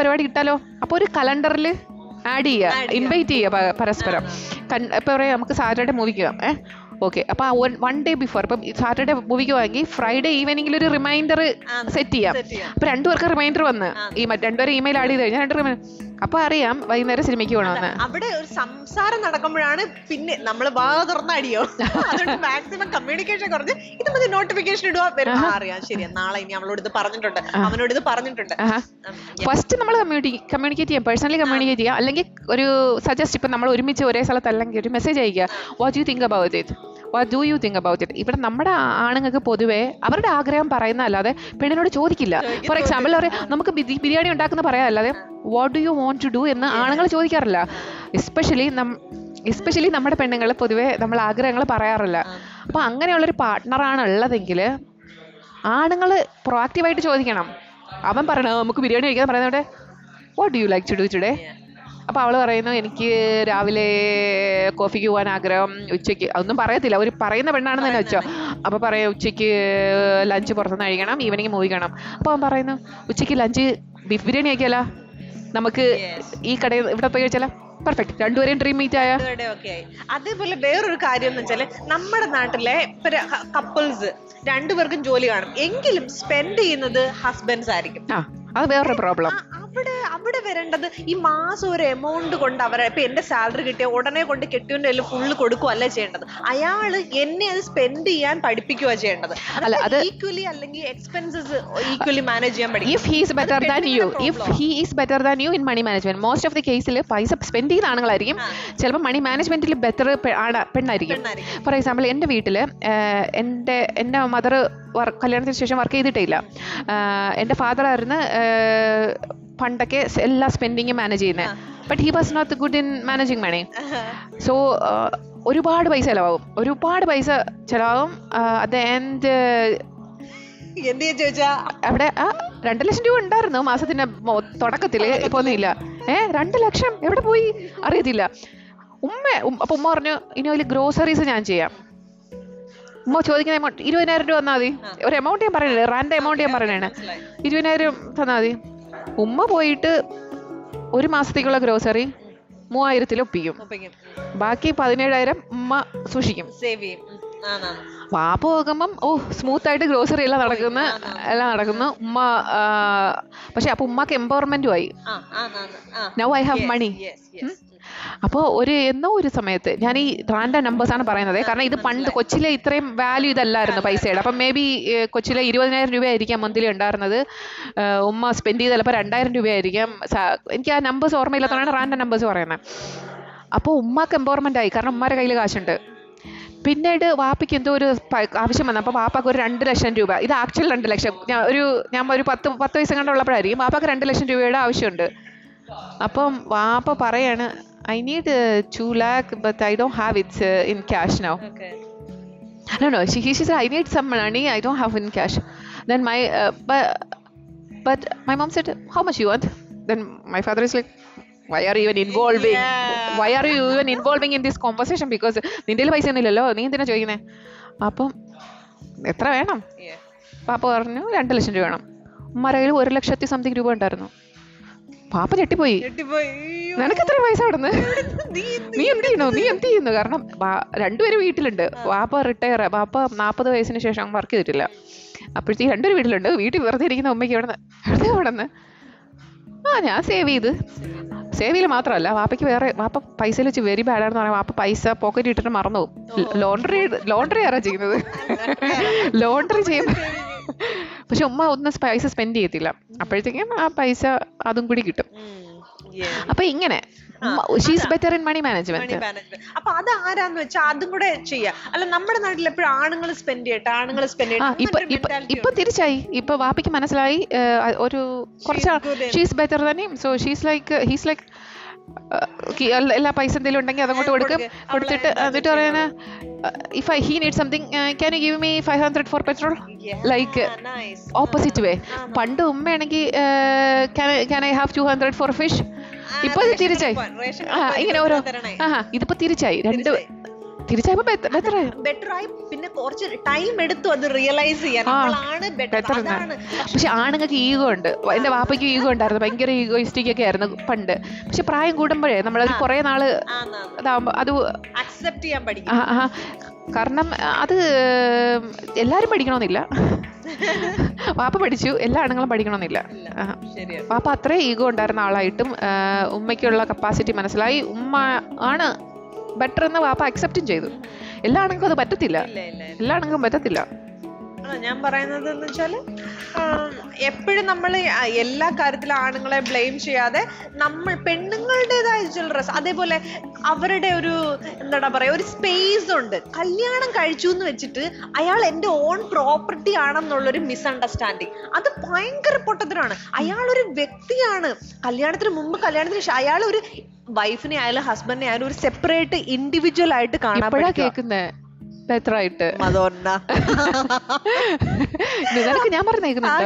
പരിപാടി കിട്ടാലോ, അപ്പൊ ഒരു കലണ്ടറിൽ ആഡ് ചെയ്യുക, ഇൻവൈറ്റ് ചെയ്യുക പരസ്പരം. ഇപ്പൊ പറയാം നമുക്ക് സാറ്റർഡേ മൂവിക്ക് പോകാം, ഓക്കെ, അപ്പൊ 1 day ബിഫോർ, ഇപ്പം സാറ്റർഡേ മൂവിക്ക് പോയെങ്കിൽ ഫ്രൈഡേ ഈവനിങ്ങിൽ ഒരു റിമൈൻഡർ സെറ്റ് ചെയ്യാം. അപ്പൊ രണ്ടുപേർക്ക് റിമൈൻഡർ വന്ന് രണ്ടുപേരും ഇമെയിൽ ആഡ് ചെയ്ത് കഴിഞ്ഞാൽ അപ്പൊ അറിയാം വൈകുന്നേരം സിനിമയ്ക്ക് പോകണമെന്ന്. അവിടെ ഒരു സംസാരം നടക്കുമ്പോഴാണ് പിന്നെ നമ്മൾ വാ തുറന്നടിയോ. അതുകൊണ്ട് മാക്സിമം കമ്മ്യൂണിക്കേഷൻ കുറഞ്ഞ് ഇത് മതി, നോട്ടിഫിക്കേഷൻ ഇടുക, അറിയാം ശരിയാ നാളെ ഇനി അവളോട് ഇത് പറഞ്ഞിട്ടുണ്ട്, അവനോട് ഇത് പറഞ്ഞിട്ടുണ്ട്. ഫസ്റ്റ് നമ്മൾ കമ്മ്യൂണിക്കേറ്റ് ചെയ്യാം, പേഴ്സണലി കമ്മ്യൂണിക്കേറ്റ് ചെയ്യാം. അല്ലെങ്കിൽ ഒരു സജസ്റ്റ്, ഇപ്പൊ നമ്മൾ ഒരുമിച്ച് ഒരേ സ്ഥലത്ത് അല്ലെങ്കിൽ ഒരു മെസ്സേജ് അയക്കുക, what you think about it, what do you think about it. ഇവിടെ നമ്മുടെ ആണുങ്ങൾക്ക് പൊതുവേ അവരുടെ ആഗ്രഹം പറയുന്ന അല്ലാതെ പെണ്ണിനോട് ചോദിക്കില്ല. ഫോർ എക്സാമ്പിൾ നമുക്ക് ബിരിയാണി ഉണ്ടാക്കുന്ന പറയാം, അല്ലാതെ what do you want to do എന്ന് ആണുങ്ങൾ ചോദിക്കാറില്ല. എസ്പെഷ്യലി നമ്മുടെ പെണ്ണുങ്ങൾ പൊതുവേ നമ്മൾ ആഗ്രഹങ്ങൾ പറയാറില്ല. അപ്പൊ അങ്ങനെയുള്ളൊരു പാർട്ട്ണറാണ് ഉള്ളതെങ്കിൽ ആണുങ്ങൾ പ്രൊആക്റ്റീവായിട്ട് ചോദിക്കണം. അവൻ പറയണ നമുക്ക് ബിരിയാണി കഴിക്കാൻ പറയുന്നവിടെ what do you like to do today. അപ്പൊ അവള് പറയുന്നു എനിക്ക് രാവിലെ കോഫിക്ക് പോകാൻ ആഗ്രഹം, ഉച്ചയ്ക്ക് അതൊന്നും പറയത്തില്ല, ഒരു പറയുന്ന പെണ്ണാണെന്ന് തന്നെ വെച്ചോ. അപ്പൊ പറയാം ഉച്ചയ്ക്ക് ലഞ്ച് പുറത്തുനിന്ന് കഴിക്കണം, ഈവനിങ് മൂവി കാണാം. അപ്പൊ അവൻ പറയുന്നു ഉച്ചയ്ക്ക് ലഞ്ച് ബീഫ് ബിരിയാണി ആക്കിയാലോ, നമുക്ക് ഈ കടയിൽ ഇവിടെ പോയി കഴിച്ചാലോ. പെർഫെക്റ്റ്, രണ്ടുപേരെയും ഡ്രീം മീറ്റ് ആയ. അതേപോലെ വേറൊരു കാര്യം എന്ന് വെച്ചാല് നമ്മുടെ നാട്ടിലെ കപ്പിൾസ് രണ്ടുപേർക്കും ജോലി കാണും, എങ്കിലും സ്പെൻഡ് ചെയ്യുന്നത് ഹസ്ബൻഡ്സ് ആയിരിക്കും. അത് വേറൊരു പ്രോബ്ലം. അവിടെ വരേണ്ടത് ഈ മാസം ഒരു എമൗണ്ട് കൊണ്ട് അവരെ, ഇപ്പൊ എന്റെ സാലറി കിട്ടിയ ഉടനെ കൊണ്ട് കെട്ടിയവന്റെ കയ്യിൽ ഫുള്ള് കൊടുക്കുകയല്ല ചെയ്യേണ്ടത്. അയാള് എന്നെ അത് സ്പെൻഡ് ചെയ്യാൻ പഠിപ്പിക്കുക ചെയ്യേണ്ടത്. ഈക്വലി അല്ലെങ്കിൽ എക്സ്പെൻസസ് ഈക്വലി മാനേജ് ചെയ്യാൻ പഠിക്കും. If he is better than you in money management, most of the കേസിൽ പൈസ സ്പെൻഡ് ചെയ്യുന്ന ആണുങ്ങളായിരിക്കും, ചിലപ്പോൾ മണി മാനേജ്മെന്റിൽ ബെറ്റർ പെണ്ണായിരിക്കും. ഫോർ എക്സാമ്പിൾ എന്റെ വീട്ടില് എന്റെ മദർ കല്യാണത്തിന് ശേഷം വർക്ക് ചെയ്തിട്ടില്ല. എന്റെ ഫാദർ ആയിരുന്നു പണ്ടൊക്കെ എല്ലാ സ്പെൻഡിങ്ങും മാനേജ് ചെയ്യുന്നത്. But he was not good in managing money. So ഒരുപാട് പൈസ ചിലവാകും. അത് അവിടെ 2 ലക്ഷം രൂപ ഉണ്ടായിരുന്നു മാസത്തിന്റെ തുടക്കത്തില്, ഇപ്പൊ ഒന്നുമില്ല. 2 ലക്ഷം എവിടെ പോയി അറിയത്തില്ല. അപ്പൊ ഉമ്മ പറഞ്ഞു ഇനി അതിൽ ഗ്രോസറീസ് ഞാൻ ചെയ്യാം. ഉമ്മ ചോദിക്കുന്ന എമൗണ്ട് 20,000 രൂപ തന്നാൽ മതി. ഒരു എമൗണ്ട് ഞാൻ പറയണേ, റാൻഡ് എമൗണ്ട് ഞാൻ പറയണേ, 20,000 തന്നാൽ മതി. ഉമ്മ പോയിട്ട് ഒരു മാസത്തേക്കുള്ള ഗ്രോസറി 3,000 ഒപ്പിക്കും. ബാക്കി 17,000 ഉമ്മ സൂക്ഷിക്കും, സേവ് ചെയ്യും. വാപ്പ നോക്കുമ്പം സ്മൂത്ത് ആയിട്ട് ഗ്രോസറി എല്ലാം നടക്കുന്നു. ഉമ്മ പക്ഷെ അപ്പൊ ഉമ്മക്ക് എംപവർമെന്റും ആയി. Now I have money. അപ്പോൾ ഒരു സമയത്ത് ഞാൻ ഈ റാൻഡം നമ്പേഴ്സ് ആണ് പറയുന്നത്, കാരണം ഇത് പണ്ട് കൊച്ചിലെ ഇത്രയും വാല്യൂ ഇതല്ലായിരുന്നു പൈസയുടെ. അപ്പം മേ ബി കൊച്ചിലെ 20,000 രൂപയായിരിക്കാം മന്ത്ലി ഉണ്ടായിരുന്നത്, ഉമ്മ സ്പെൻഡ് ചെയ്ത് ചിലപ്പോൾ 2,000 രൂപയായിരിക്കാം. എനിക്ക് ആ നമ്പേഴ്സ് ഓർമ്മയില്ലാത്തതാണ് റാൻഡം നമ്പേഴ്സ് പറയുന്നത്. അപ്പോൾ ഉമ്മക്ക് എംപവർമെന്റ് ആയി, കാരണം ഉമ്മാരുടെ കയ്യിൽ കാശുണ്ട്. പിന്നീട് വാപ്പയ്ക്ക് എന്തോ ഒരു ആവശ്യം വന്നു. അപ്പോൾ വാപ്പാക്ക് ഒരു 2 ലക്ഷം രൂപ, ഇത് ആക്ച്വൽ 2 ലക്ഷം, ഞാൻ ഒരു 10 വയസ്സ് കണ്ടുള്ളപ്പോഴായിരിക്കും വാപ്പാക്ക് 2 ലക്ഷം രൂപയുടെ ആവശ്യമുണ്ട്. അപ്പം വാപ്പ പറയാണ് I need 2 lakh but I don't have it in cash now. Okay. No, she said I need some money, I don't have in cash. Then but my mom said how much you want? Then my father is like why are you even involving? Why are you even involving in this conversation? Because നിന്റെ പൈസ ഒന്നുമില്ലല്ലോ, നീ എന്തിനാ ചോദിക്കുന്നേ? അപ്പം എത്ര വേണം? പാപ്പ പറഞ്ഞു 2 ലക്ഷം രൂപ വേണം. ഉമ്മാരുടെ കയ്യിൽ 1 ലക്ഷത്തി സംതിങ് രൂപ ഉണ്ടായിരുന്നു. പാപ്പ ഞെട്ടിപ്പോയി, നിനക്ക് എത്ര പൈസ അവിടുന്ന്, നീ എന്ത് ചെയ്യുന്നു? കാരണം രണ്ടുപേരും വീട്ടിലുണ്ട്. വാപ്പ റിട്ടയർ, വാപ്പ 40 വയസ്സിന് ശേഷം വർക്ക് ചെയ്തിട്ടില്ല. അപ്പോഴത്തേക്ക് രണ്ടുപേരും വീട്ടിലുണ്ട്. വീട്ടിൽ വെറുതെ ഇരിക്കുന്ന ഉമ്മയ്ക്ക് എവിടുന്ന് ഞാൻ സേവ് ചെയ്ത് മാത്രമല്ല, വാപ്പ പൈസയിൽ വെച്ച് വെരി ബാഡാണെന്ന് പറയാം. വാപ്പ പൈസ പോക്കറ്റ് ഇട്ടിട്ട് മറന്നു പോകും. ലോണ്ടറി ആരാ ചെയ്യുന്നത്? ലോണ്ടറി ചെയ്യുമ്പോൾ പക്ഷെ ഉമ്മ ഒന്നും പൈസ സ്പെൻഡ് ചെയ്യത്തില്ല. അപ്പോഴത്തേക്കും ആ പൈസ അതും കൂടി കിട്ടും. അപ്പൊ ഇങ്ങനെ she's better in money management. അപ്പൊ അത് ആരാന്ന് വെച്ചാൽ അതും കൂടെ ചെയ്യാം. അല്ല നമ്മുടെ നാട്ടിൽ എപ്പോഴും ആണുങ്ങൾ സ്പെൻഡ് ചെയ്യട്ടെ. ഇപ്പൊ തിരിച്ചായി. ഇപ്പൊ വാപ്പിക്ക് മനസ്സിലായി ഒരു കുറച്ച് ഷീസ് ബെറ്റർ തന്നെ. സോ ഹീസ് ലൈക്ക് എല്ലാ പൈസ എന്തെങ്കിലും ഉണ്ടെങ്കിൽ അതങ്ങോട്ട് കൊടുത്തിട്ട് എന്നിട്ട് പറയുന്ന if he needs something can you give me 500 for petrol, like opposite way. പണ്ട് ഉമ്മയാണെങ്കിൽ can I have 200 for fish. ഇപ്പൊ തിരിച്ചായി. ഇങ്ങനെ ഓരോ ഇതിപ്പോ തിരിച്ചായി. രണ്ട് തിരിച്ചായപ്പോ ബെറ്റർ ആയി. പിന്നെ കുറച്ച് ടൈം എടുത്തു അത് റിയലൈസ് ചെയ്യാൻ. പക്ഷെ ആണുങ്ങൾക്ക് ഈഗോ ഉണ്ട്. എന്റെ വാപ്പയ്ക്ക് ഈഗോ ഉണ്ടായിരുന്നു, ഭയങ്കര ഈഗോയിസ്റ്റിക് ഒക്കെ ആയിരുന്നു പണ്ട്. പക്ഷെ പ്രായം കൂടുമ്പോഴേ നമ്മളത് കുറെ നാള് അതാവുമ്പോ അത് അക്സെപ്റ്റ് ചെയ്യാൻ പഠിക്കും. കാരണം അത് എല്ലാരും പഠിക്കണമെന്നില്ല. വാപ്പ പഠിച്ചു, എല്ലാ ആണുങ്ങളും പഠിക്കണമെന്നില്ല. വാപ്പ അത്രേ ഈഗോ ഉണ്ടായിരുന്ന ആളായിട്ടും ഉമ്മയ്ക്കുള്ള കപ്പാസിറ്റി മനസ്സിലായി. ഉമ്മ ആണ് ബെറ്റർ എന്ന് വാപ്പ അക്സെപ്റ്റും ചെയ്തു. എല്ലാ ആണുങ്ങൾക്കും അത് പറ്റത്തില്ല. എല്ലാ ആണുങ്ങൾക്കും പറ്റത്തില്ല. ഞാൻ പറയുന്നത് എന്ന് വെച്ചാല് എപ്പോഴും നമ്മൾ എല്ലാ കാര്യത്തിലും ആണുങ്ങളെ ബ്ലെയിം ചെയ്യാതെ നമ്മൾ പെണ്ണുങ്ങളുടേതായ ചിൽഡ്രസ് അതേപോലെ അവരുടെ ഒരു എന്താ പറയാ ഒരു സ്പേസ് ഉണ്ട്. കല്യാണം കഴിച്ചു എന്ന് വെച്ചിട്ട് അയാൾ എൻ്റെ ഓൺ പ്രോപ്പർട്ടി ആണെന്നുള്ളൊരു മിസ്അണ്ടർസ്റ്റാൻഡിങ്, അത് ഭയങ്കര പൊട്ടത്തിനാണ്. അയാൾ ഒരു വ്യക്തിയാണ്. കല്യാണത്തിന് മുമ്പ് കല്യാണത്തിന് ശേഷം അയാൾ ഒരു വൈഫിനെ ആയാലും ഹസ്ബൻഡിനെ ആയാലും ഒരു സെപ്പറേറ്റ് ഇൻഡിവിജ്വൽ ആയിട്ട് കാണാൻ കേൾക്കുന്നത് ബെറ്ററായിട്ട്. ഞാൻ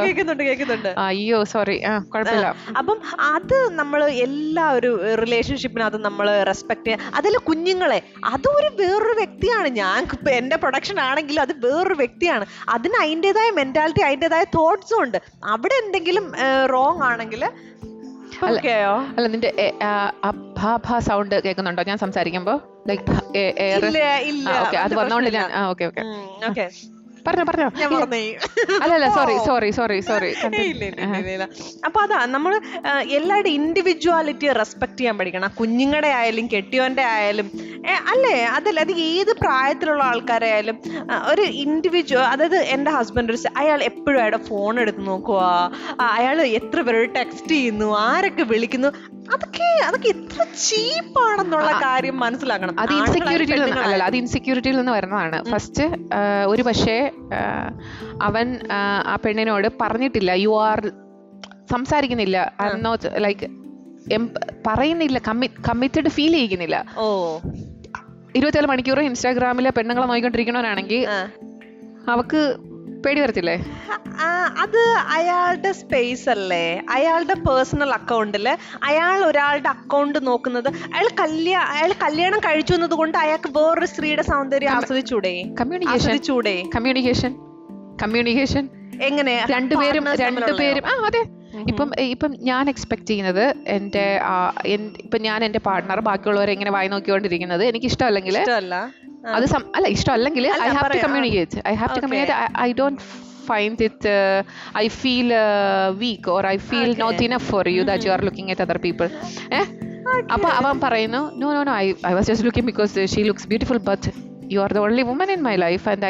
കേൾക്കുന്നുണ്ട്. അയ്യോ സോറി, കുഴപ്പമില്ല. അപ്പം അത് നമ്മൾ എല്ലാ ഒരു റിലേഷൻഷിപ്പിനകത്ത് നമ്മൾ റെസ്പെക്ട് ചെയ്യാം. അതിൽ കുഞ്ഞുങ്ങളെ അതൊരു വേറൊരു വ്യക്തിയാണ്. ഞാൻ എന്റെ പ്രൊഡക്ഷൻ ആണെങ്കിലും അത് വേറൊരു വ്യക്തിയാണ്. അതിന് അതിൻ്റെതായ മെന്റാലിറ്റി അതിൻ്റെതായ തോട്ട്സും ഉണ്ട്. അവിടെ എന്തെങ്കിലും റോങ് ആണെങ്കിൽ അല്ല നിന്റെ സൗണ്ട് കേൾക്കുന്നുണ്ടോ ഞാൻ സംസാരിക്കുമ്പോ? ലൈക്ക് അത് വന്നോണ്ട് ഞാൻ പറഞ്ഞോ. അല്ലല്ല സോറി. അപ്പൊ അതാ നമ്മൾ എല്ലാവരുടെ ഇൻഡിവിജ്വാലിറ്റിയെ റെസ്പെക്ട് ചെയ്യാൻ പഠിക്കണം. കുഞ്ഞുങ്ങളുടെ ആയാലും കെട്ടിയോന്റെ ആയാലും അല്ലേ, അതല്ല അത് ഏത് പ്രായത്തിലുള്ള ആൾക്കാരായാലും ഒരു ഇൻഡിവിജ്വൽ. അതായത് എൻ്റെ ഹസ്ബൻഡ് അയാൾ എപ്പോഴും അയാളുടെ ഫോൺ എടുത്ത് നോക്കുക, അയാൾ എത്ര പേരോട് ടെക്സ്റ്റ് ചെയ്യുന്നു, ആരൊക്കെ വിളിക്കുന്നു, അതൊക്കെ എത്ര ചീപ്പാണെന്നുള്ള കാര്യം മനസ്സിലാക്കണം. അത് ഇൻസെക്യൂരിറ്റിയിൽ നിന്ന് വരുന്നതാണ്. ഫസ്റ്റ് ഒരു പക്ഷേ അവൻ ആ പെണ്ണിനോട് പറഞ്ഞിട്ടില്ല, യു ആർ സംസാരിക്കുന്നില്ല, ഐ എം നോട്ട് ലൈക്ക് പറയുന്നില്ല, കമ്മിറ്റഡ് ഫീൽ ചെയ്യിക്കുന്നില്ല. 24 മണിക്കൂർ ഇൻസ്റ്റാഗ്രാമിലെ പെണ്ണുങ്ങളെ നോക്കിക്കൊണ്ടിരിക്കണവനാണെങ്കിൽ അവക്ക് പേടി വരത്തില്ലേ? അത് അയാളുടെ സ്പേസ് അല്ലേ, അയാളുടെ പേഴ്സണൽ അക്കൗണ്ടില് അയാൾ ഒരാളുടെ അക്കൗണ്ട് നോക്കുന്നത്. അയാൾ കല്യാണം കഴിച്ചു എന്നത് കൊണ്ട് അയാൾക്ക് വേറൊരു സ്ത്രീയുടെ സൗന്ദര്യം ആസ്വദിച്ചൂടെ? കമ്മ്യൂണിക്കേഷൻ എങ്ങനെ രണ്ടുപേരും അതെ. ഇപ്പം ഞാൻ എക്സ്പെക്ട് ചെയ്യുന്നത് ഞാൻ എന്റെ പാർട്ട്ണർ ബാക്കിയുള്ളവരെ എങ്ങനെ വായി നോക്കിക്കൊണ്ടിരിക്കുന്നത് എനിക്ക് ഇഷ്ടമല്ലെങ്കിൽ അത് ഇഷ്ടമല്ലെങ്കിൽ I have to communicate. I don't find it I feel weak or I feel not enough for you that you are looking at other people. അപ്പൊ അവൻ പറയുന്നു no I was just looking because she looks beautiful but you are the only woman in my life and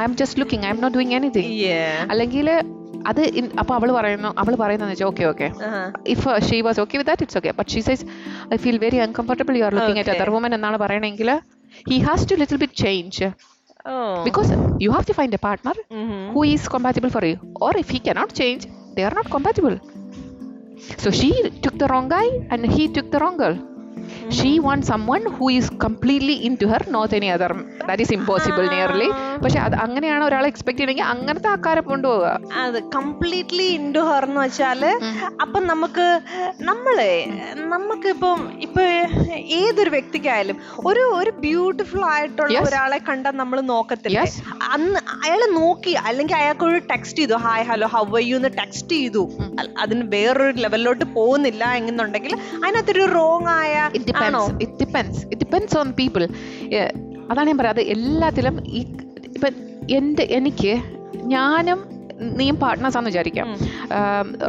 I'm just looking, I'm not doing anything. അല്ലെങ്കിൽ അത് അപ്പൊ അവള് പറയുന്നത് വെച്ചാൽ okay if she was okay with that it's okay but she says I feel very uncomfortable you are looking at other woman എന്നാണ് പറയണമെങ്കിൽ he has to little bit change. Because you have to find a partner who is compatible for you, or if he cannot change, they are not compatible. So she took the wrong guy and he took the wrong girl. She wants someone who is completely into her, not any other. That is impossible nearly. പക്ഷെ അത് അങ്ങനെയാണ് ഒരാളെ എക്സ്പെക്ട് ചെയ്യണമെങ്കിൽ അങ്ങനത്തെ ആൾക്കാരെ കൊണ്ടുപോവുക. അത് കംപ്ലീറ്റ്ലി ഇൻടു ഹർ എന്ന് വെച്ചാല് അപ്പം നമുക്ക് ഇപ്പൊ ഏതൊരു വ്യക്തിക്കായാലും ഒരു ബ്യൂട്ടിഫുൾ ആയിട്ടുള്ള ഒരാളെ കണ്ടാൽ നമ്മൾ നോക്കത്തില്ല. അന്ന് അയാള് നോക്കി അല്ലെങ്കിൽ അയാൾക്കൊരു ടെക്സ്റ്റ് ചെയ്തു, hi hello how are you എന്ന് ടെക്സ്റ്റ് ചെയ്തു, അതിന് വേറൊരു ലെവലിലോട്ട് പോകുന്നില്ല എന്നുണ്ടെങ്കിൽ അതിനകത്തൊരു റോങ് ആയ It depends on people. അതാണ് ഞാൻ പറയാം. അത് എല്ലാത്തിലും എനിക്ക് ഞാനും നീയും പാർട്ട്നേഴ്സ് ആണെന്ന് വിചാരിക്കാം,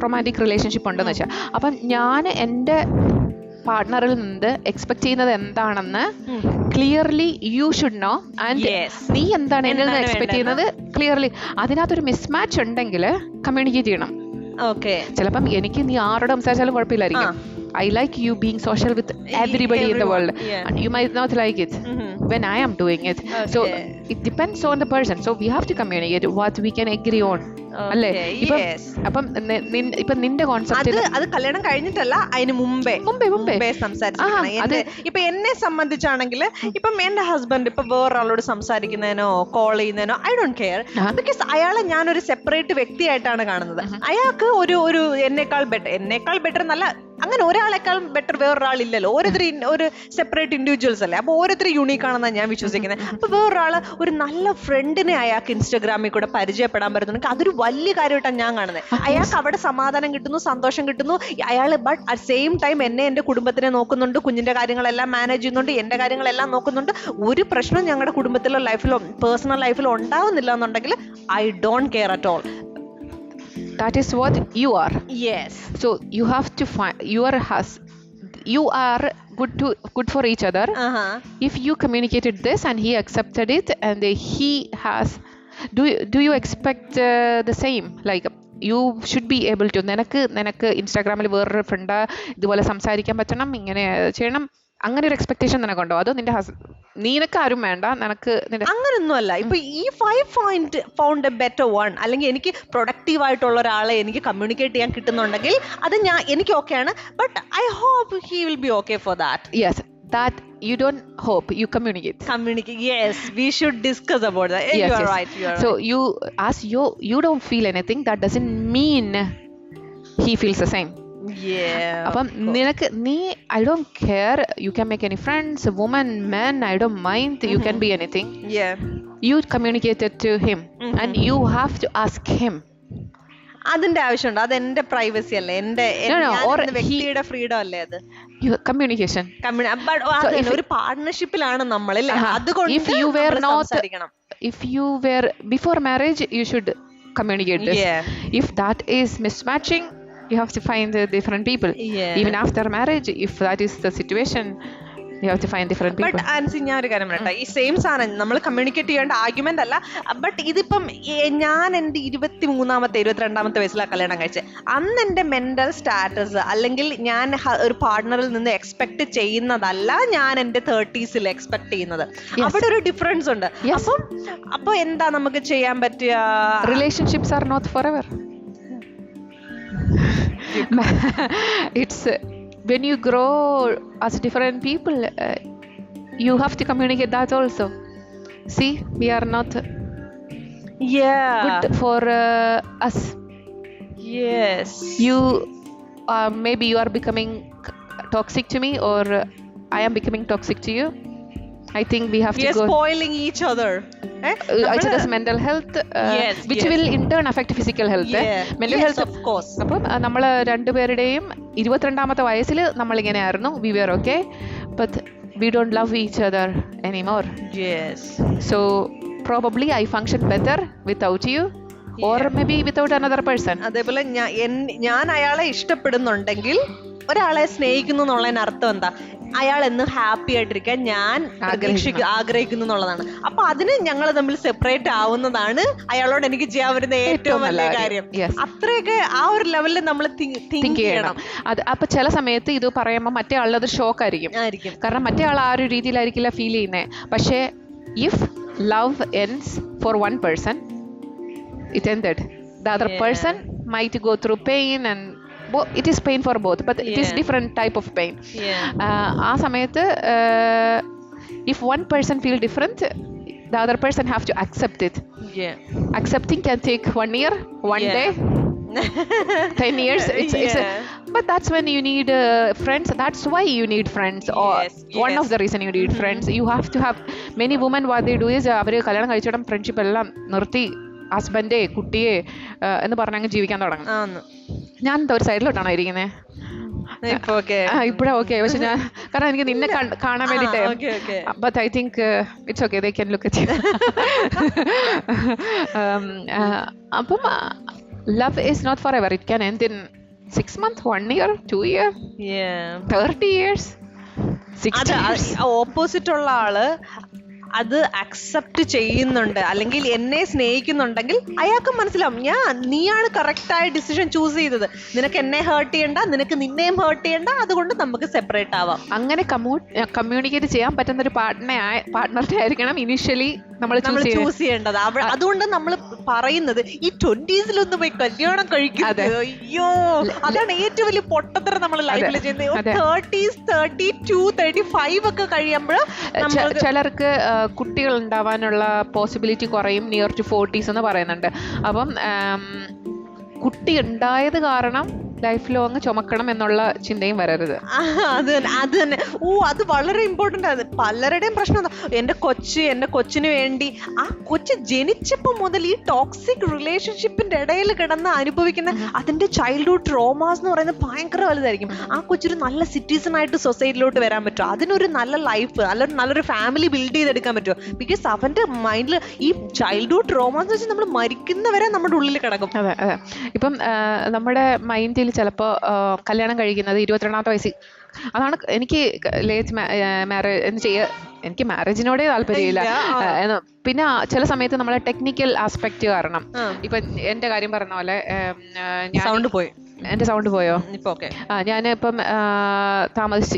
റൊമാൻറ്റിക് റിലേഷൻഷിപ്പ് ഉണ്ടെന്ന് വെച്ചാൽ, അപ്പം ഞാൻ എൻ്റെ പാർട്ട്ണറിൽ നിന്ന് എക്സ്പെക്ട് ചെയ്യുന്നത് എന്താണെന്ന് clearly you should know, and നീ എന്താണ് എന്നിൽ നിന്ന് എക്സ്പെക്ട് ചെയ്യുന്നത് ക്ലിയർലി. അതിനകത്തൊരു മിസ്മാച്ച് ഉണ്ടെങ്കിൽ കമ്മ്യൂണിക്കേറ്റ് ചെയ്യണം. ഓക്കെ ചിലപ്പം എനിക്ക് നീ ആരോട് സംസാരിച്ചാലും കുഴപ്പമില്ലായിരിക്കും. I like you being social with everybody in the world, and you might not like it when I am doing it. So it depends on the person. So we have to communicate what we can agree on. അല്ലേ? അപ്പം ഇപ്പം നിന്റെ കോൺസെപ്റ്റ് അത് കല്യാണം കഴിഞ്ഞിട്ടല്ല, അതിന് മുമ്പേ സംസാരിച്ചു. ഇപ്പൊ എന്നെ സംബന്ധിച്ചാണെങ്കിൽ ഇപ്പം എന്റെ ഹസ്ബൻഡ് ഇപ്പൊ വേറൊരാളോട് സംസാരിക്കുന്നതിനോ കോൾ ചെയ്യുന്നതിനോ ഐ ഡോണ്ട് കെയർ. ബിക്കോസ് അയാളെ ഞാനൊരു സെപ്പറേറ്റ് വ്യക്തിയായിട്ടാണ് കാണുന്നത്. അയാൾക്ക് ഒരു എന്നേക്കാൾ ബെറ്റർ എന്നല്ല, അങ്ങനെ ഒരാളെക്കാൾ ബെറ്റർ വേറൊരാളില്ലല്ലോ. ഒരു സെപ്പറേറ്റ് ഇൻഡിവിജ്വൽസ് അല്ലേ. അപ്പൊ ഓരോരുത്തർ യൂണീക്ക് ആണെന്നാണ് ഞാൻ വിശ്വസിക്കുന്നത്. അപ്പൊ വേറൊരാള് ഒരു നല്ല ഫ്രണ്ടിനെ അയാൾക്ക് ഇൻസ്റ്റാഗ്രാമിൽ കൂടെ പരിചയപ്പെടാൻ പറ്റുന്നുണ്ടെങ്കിൽ അതൊരു വലിയ കാര്യമായിട്ടാണ് ഞാൻ കാണുന്നത്. അയാൾക്ക് അവിടെ സമാധാനം കിട്ടുന്നു, സന്തോഷം കിട്ടുന്നു. അയാള് ബട്ട് അറ്റ് സെയിം ടൈം എന്റെ കുടുംബത്തിനെ നോക്കുന്നുണ്ട്, കുഞ്ഞിന്റെ കാര്യങ്ങളെല്ലാം മാനേജ് ചെയ്യുന്നുണ്ട്, എന്റെ കാര്യങ്ങളെല്ലാം നോക്കുന്നുണ്ട്. ഒരു പ്രശ്നം ഞങ്ങളുടെ കുടുംബത്തിലോ ലൈഫിലോ പേഴ്സണൽ ലൈഫിലോ ഉണ്ടാവുന്നില്ല എന്നുണ്ടെങ്കിൽ I don't care at all. That is what you are. Yes. So you have to find you are good for each other. If you communicated this and he accepted it and he has, do you expect the same? Like you should be able to നിനക്ക് ഇൻസ്റ്റാഗ്രാമിൽ വേറൊരു ഫ്രണ്ട് ഇതുപോലെ സംസാരിക്കാൻ പറ്റണം, ഇങ്ങനെ ചെയ്യണം, അങ്ങനെ ഒരു എക്സ്പെക്ടേഷൻ നിനക്കുണ്ടോ? അതോ നിനക്ക് ആരും വേണ്ട, നിനക്ക് അങ്ങനൊന്നും അല്ല. ഇപ്പൊ ഈ ഫൗണ്ട് എ ബെറ്റർ വൺ, അല്ലെങ്കിൽ എനിക്ക് പ്രൊഡക്റ്റീവ് ആയിട്ടുള്ള ഒരാളെ എനിക്ക് കമ്മ്യൂണിക്കേറ്റ് ചെയ്യാൻ കിട്ടുന്നുണ്ടെങ്കിൽ അത് എനിക്ക് ഓക്കെയാണ്. But I hope he will be okay for that. Yes, that you don't hope, you communicate. Yes, we should discuss about that. Yes, you are right. So you don't feel anything, that doesn't mean he feels the same. അപ്പം നിനക്ക് I don't care, you can make any friends, woman, man, I don't mind, you can be anything. You communicated to him and you have to ask him. അതിന്റെ ആവശ്യമുണ്ട്? അത് എന്റെ പ്രൈവസി അല്ലേ, എന്റെ വ്യക്തിയുടെ ഫ്രീഡം അല്ലേ അത്. കമ്മ്യൂണിക്കേഷൻ ഒരു പാർട്ണർഷിപ്പിലാണ് നമ്മൾ. അതുകൊണ്ട് if you were before marriage, you should communicate this. If that is mismatching, you have to find different people. Even after marriage, if that is the situation, you have to find different people. But Ancy, ഞാൻ ഒരു കാര്യം പറയട്ടെ, ഈ സെയിം സാധനം നമ്മൾ കമ്മ്യൂണിക്കേറ്റ് ചെയ്യേണ്ട ആർഗ്യുമെന്റ് അല്ല. ബട്ട് ഇതിപ്പം ഞാൻ എന്റെ 23-ാമത്തെ 22-ാമത്തെ വയസ്സിലാണ് കല്യാണം കഴിച്ചത്. അന്ന് എന്റെ മെന്റൽ സ്റ്റാറ്റസ് അല്ലെങ്കിൽ ഞാൻ ഒരു പാർട്ണറിൽ നിന്ന് എക്സ്പെക്ട് ചെയ്യുന്നതല്ല ഞാൻ എന്റെ 30s എക്സ്പെക്ട് ചെയ്യുന്നത്. അവിടെ ഒരു ഡിഫറൻസ് ഉണ്ട്. അപ്പൊ എന്താ നമുക്ക് ചെയ്യാൻ പറ്റുക? Relationships are not forever. It's when you grow as different people, you have to communicate that also. See, we are not good for us. Yes. You maybe you are becoming toxic to me, or I am becoming toxic to you. I think we have to go spoiling each other. each other's mental health, which will in turn affect physical health. Mental health, of course. അപ്പം നമ്മൾ രണ്ടുപേരുടെയും 22-ാമത്തെ വയസ്സിൽ നമ്മളിങ്ങനെ ആയിരുന്നു, we were okay, but we don't love each other anymore. So probably I function better without you, or maybe without another person. അതേപോലെ ഞാൻ അയാളെ ഇഷ്ടപ്പെടുന്നുണ്ടെങ്കിൽ, ഒരാളെ സ്നേഹിക്കുന്നു എന്നുള്ളതിന് അർത്ഥം എന്താ? അയാൾ എന്ന് ഹാപ്പി ആയിട്ടിരിക്കാൻ ഞാൻ ആഗ്രഹിക്കുന്നു എന്നുള്ളതാണ്. അപ്പൊ അതിന് ഞങ്ങൾ തമ്മിൽ സെപ്പറേറ്റ് ആവുന്നതാണ് അയാളോട് എനിക്ക് ചെയ്യാൻ വരുന്ന ഏറ്റവും വലിയ കാര്യം. അത്രയൊക്കെ ആ ഒരു ലെവലിൽ നമ്മൾ തിങ്ക് ചെയ്യണം. അപ്പൊ ചില സമയത്ത് ഇത് പറയുമ്പോൾ മറ്റേ ആളുടെ അത് ഷോക്ക് ആയിരിക്കും. കാരണം മറ്റേ ആൾ ആ ഒരു രീതിയിലായിരിക്കില്ല ഫീൽ ചെയ്യുന്നത്. പക്ഷേ if love ends for one person, it ended. The other person might go through pain, and it is pain for both, but it is different type of pain. ആ സമയത്ത് if one person feel different, the other person have to accept it. Accepting can take 1 year, 1 day, 10 years. It's but that's when you need friends. That's why you need friends, or one of the reason you need friends. You have to have many women, what they do is അവര് കല്യാണം കഴിച്ചിടം ഫ്രണ്ട്ഷിപ്പ് എല്ലാം നിർത്തി ഹസ്ബൻഡേ കുട്ടിയെ എന്ന് പറഞ്ഞങ്ങ് ജീവിക്കാൻ തുടങ്ങും. ഞാൻ ഒരു സൈഡിലോട്ടാണോ ഇരിക്കുന്നത്? ഇപ്പഴാ ഓക്കെ. പക്ഷെ ഞാൻ കാരണം എനിക്ക് നിന്നെ കാണാൻ വേണ്ടിട്ട്, but I think it's okay, they can look at you. അപ്പം love is not forever. It can end in 6 months, 1 year, 2 year, 30 years, 60 years. Opposite ഉള്ള ആള് അത് അക്സെപ്റ്റ് ചെയ്യുന്നുണ്ട് അല്ലെങ്കിൽ എന്നെ സ്നേഹിക്കുന്നുണ്ടെങ്കിൽ അയാൾക്ക് മനസ്സിലാവും നീയാണ് കറക്റ്റായ ഡിസിഷൻ ചൂസ് ചെയ്തത്, നിനക്ക് എന്നെ ഹേർട്ട് ചെയ്യണ്ട, നിനക്ക് നിന്നെയും ഹേർട്ട് ചെയ്യണ്ട, അതുകൊണ്ട് നമുക്ക് സെപ്പറേറ്റ് ആവാം. അങ്ങനെ കമ്മ്യൂണിക്കേറ്റ് ചെയ്യാൻ പറ്റുന്ന ഒരു പാർട്ട്ണറെ ആയിരിക്കണം ഇനിഷ്യലി നമ്മൾ ചൂസ് ചെയ്യേണ്ടത്. അതുകൊണ്ട് നമ്മൾ പറയുന്നത് ഈ 20s പോയി കല്യാണം കഴിക്കുന്നത്, അയ്യോ അതാണ് ഏറ്റവും വലിയ പൊട്ടത്തരം നമ്മൾ ലൈഫിൽ ചെയ്യുന്നത്. 30s 32 35 ഒക്കെ കഴിയുമ്പോൾ ചിലർക്ക് കുട്ടികൾ ഉണ്ടാവാനുള്ള പോസിബിലിറ്റി കുറയും നിയർ ടു 40s എന്ന് പറയുന്നുണ്ട്. അപ്പം കുട്ടി ഉണ്ടായത് കാരണം ലൈഫ് ലോങ് ചുമക്കണം എന്നുള്ള ചിന്തയും വരരുത്. അത് തന്നെ. അത് വളരെ ഇമ്പോർട്ടന്റ് ആണ്. പലരുടെയും പ്രശ്നം എന്റെ കൊച്ചിന് വേണ്ടി ആ കൊച്ച് ജനിച്ചപ്പോ മുതൽ ഈ ടോക്സിക് റിലേഷൻഷിപ്പിന്റെ ഇടയിൽ കിടന്ന് അനുഭവിക്കുന്ന അതിന്റെ ചൈൽഡ്ഹുഡ് ട്രോമാസ് എന്ന് പറയുന്നത് ഭയങ്കര വലുതായിരിക്കും. ആ കൊച്ചൊരു നല്ല സിറ്റിസൺ ആയിട്ട് സൊസൈറ്റിയിലോട്ട് വരാൻ പറ്റുമോ, അതിനൊരു നല്ല ലൈഫ് അല്ലെങ്കിൽ നല്ലൊരു ഫാമിലി ബിൽഡ് ചെയ്തെടുക്കാൻ പറ്റുമോ? ബിക്കോസ് അവന്റെ മൈൻഡിൽ ഈ ചൈൽഡ്ഹുഡ് ട്രോമാസ് വെച്ച് നമ്മൾ മരിക്കുന്നവരെ നമ്മുടെ ഉള്ളിൽ കിടക്കും. അതെ അതെ. ഇപ്പം നമ്മുടെ മൈൻഡിൽ ചിലപ്പോൾ കല്യാണം കഴിക്കുന്നത് 22ാമത്തെ വയസ്സിൽ, അതാണ് എനിക്ക് ലേറ്റ് മാരേജ് എനിക്ക് മാരേജിനോടേ താല്പര്യമില്ല. പിന്നെ ചില സമയത്ത് നമ്മളെ ടെക്നിക്കൽ ആസ്പെക്ട് കാരണം, ഇപ്പൊ എന്റെ കാര്യം പറഞ്ഞ പോലെ എന്റെ സൗണ്ട് പോയോ? ഞാനിപ്പം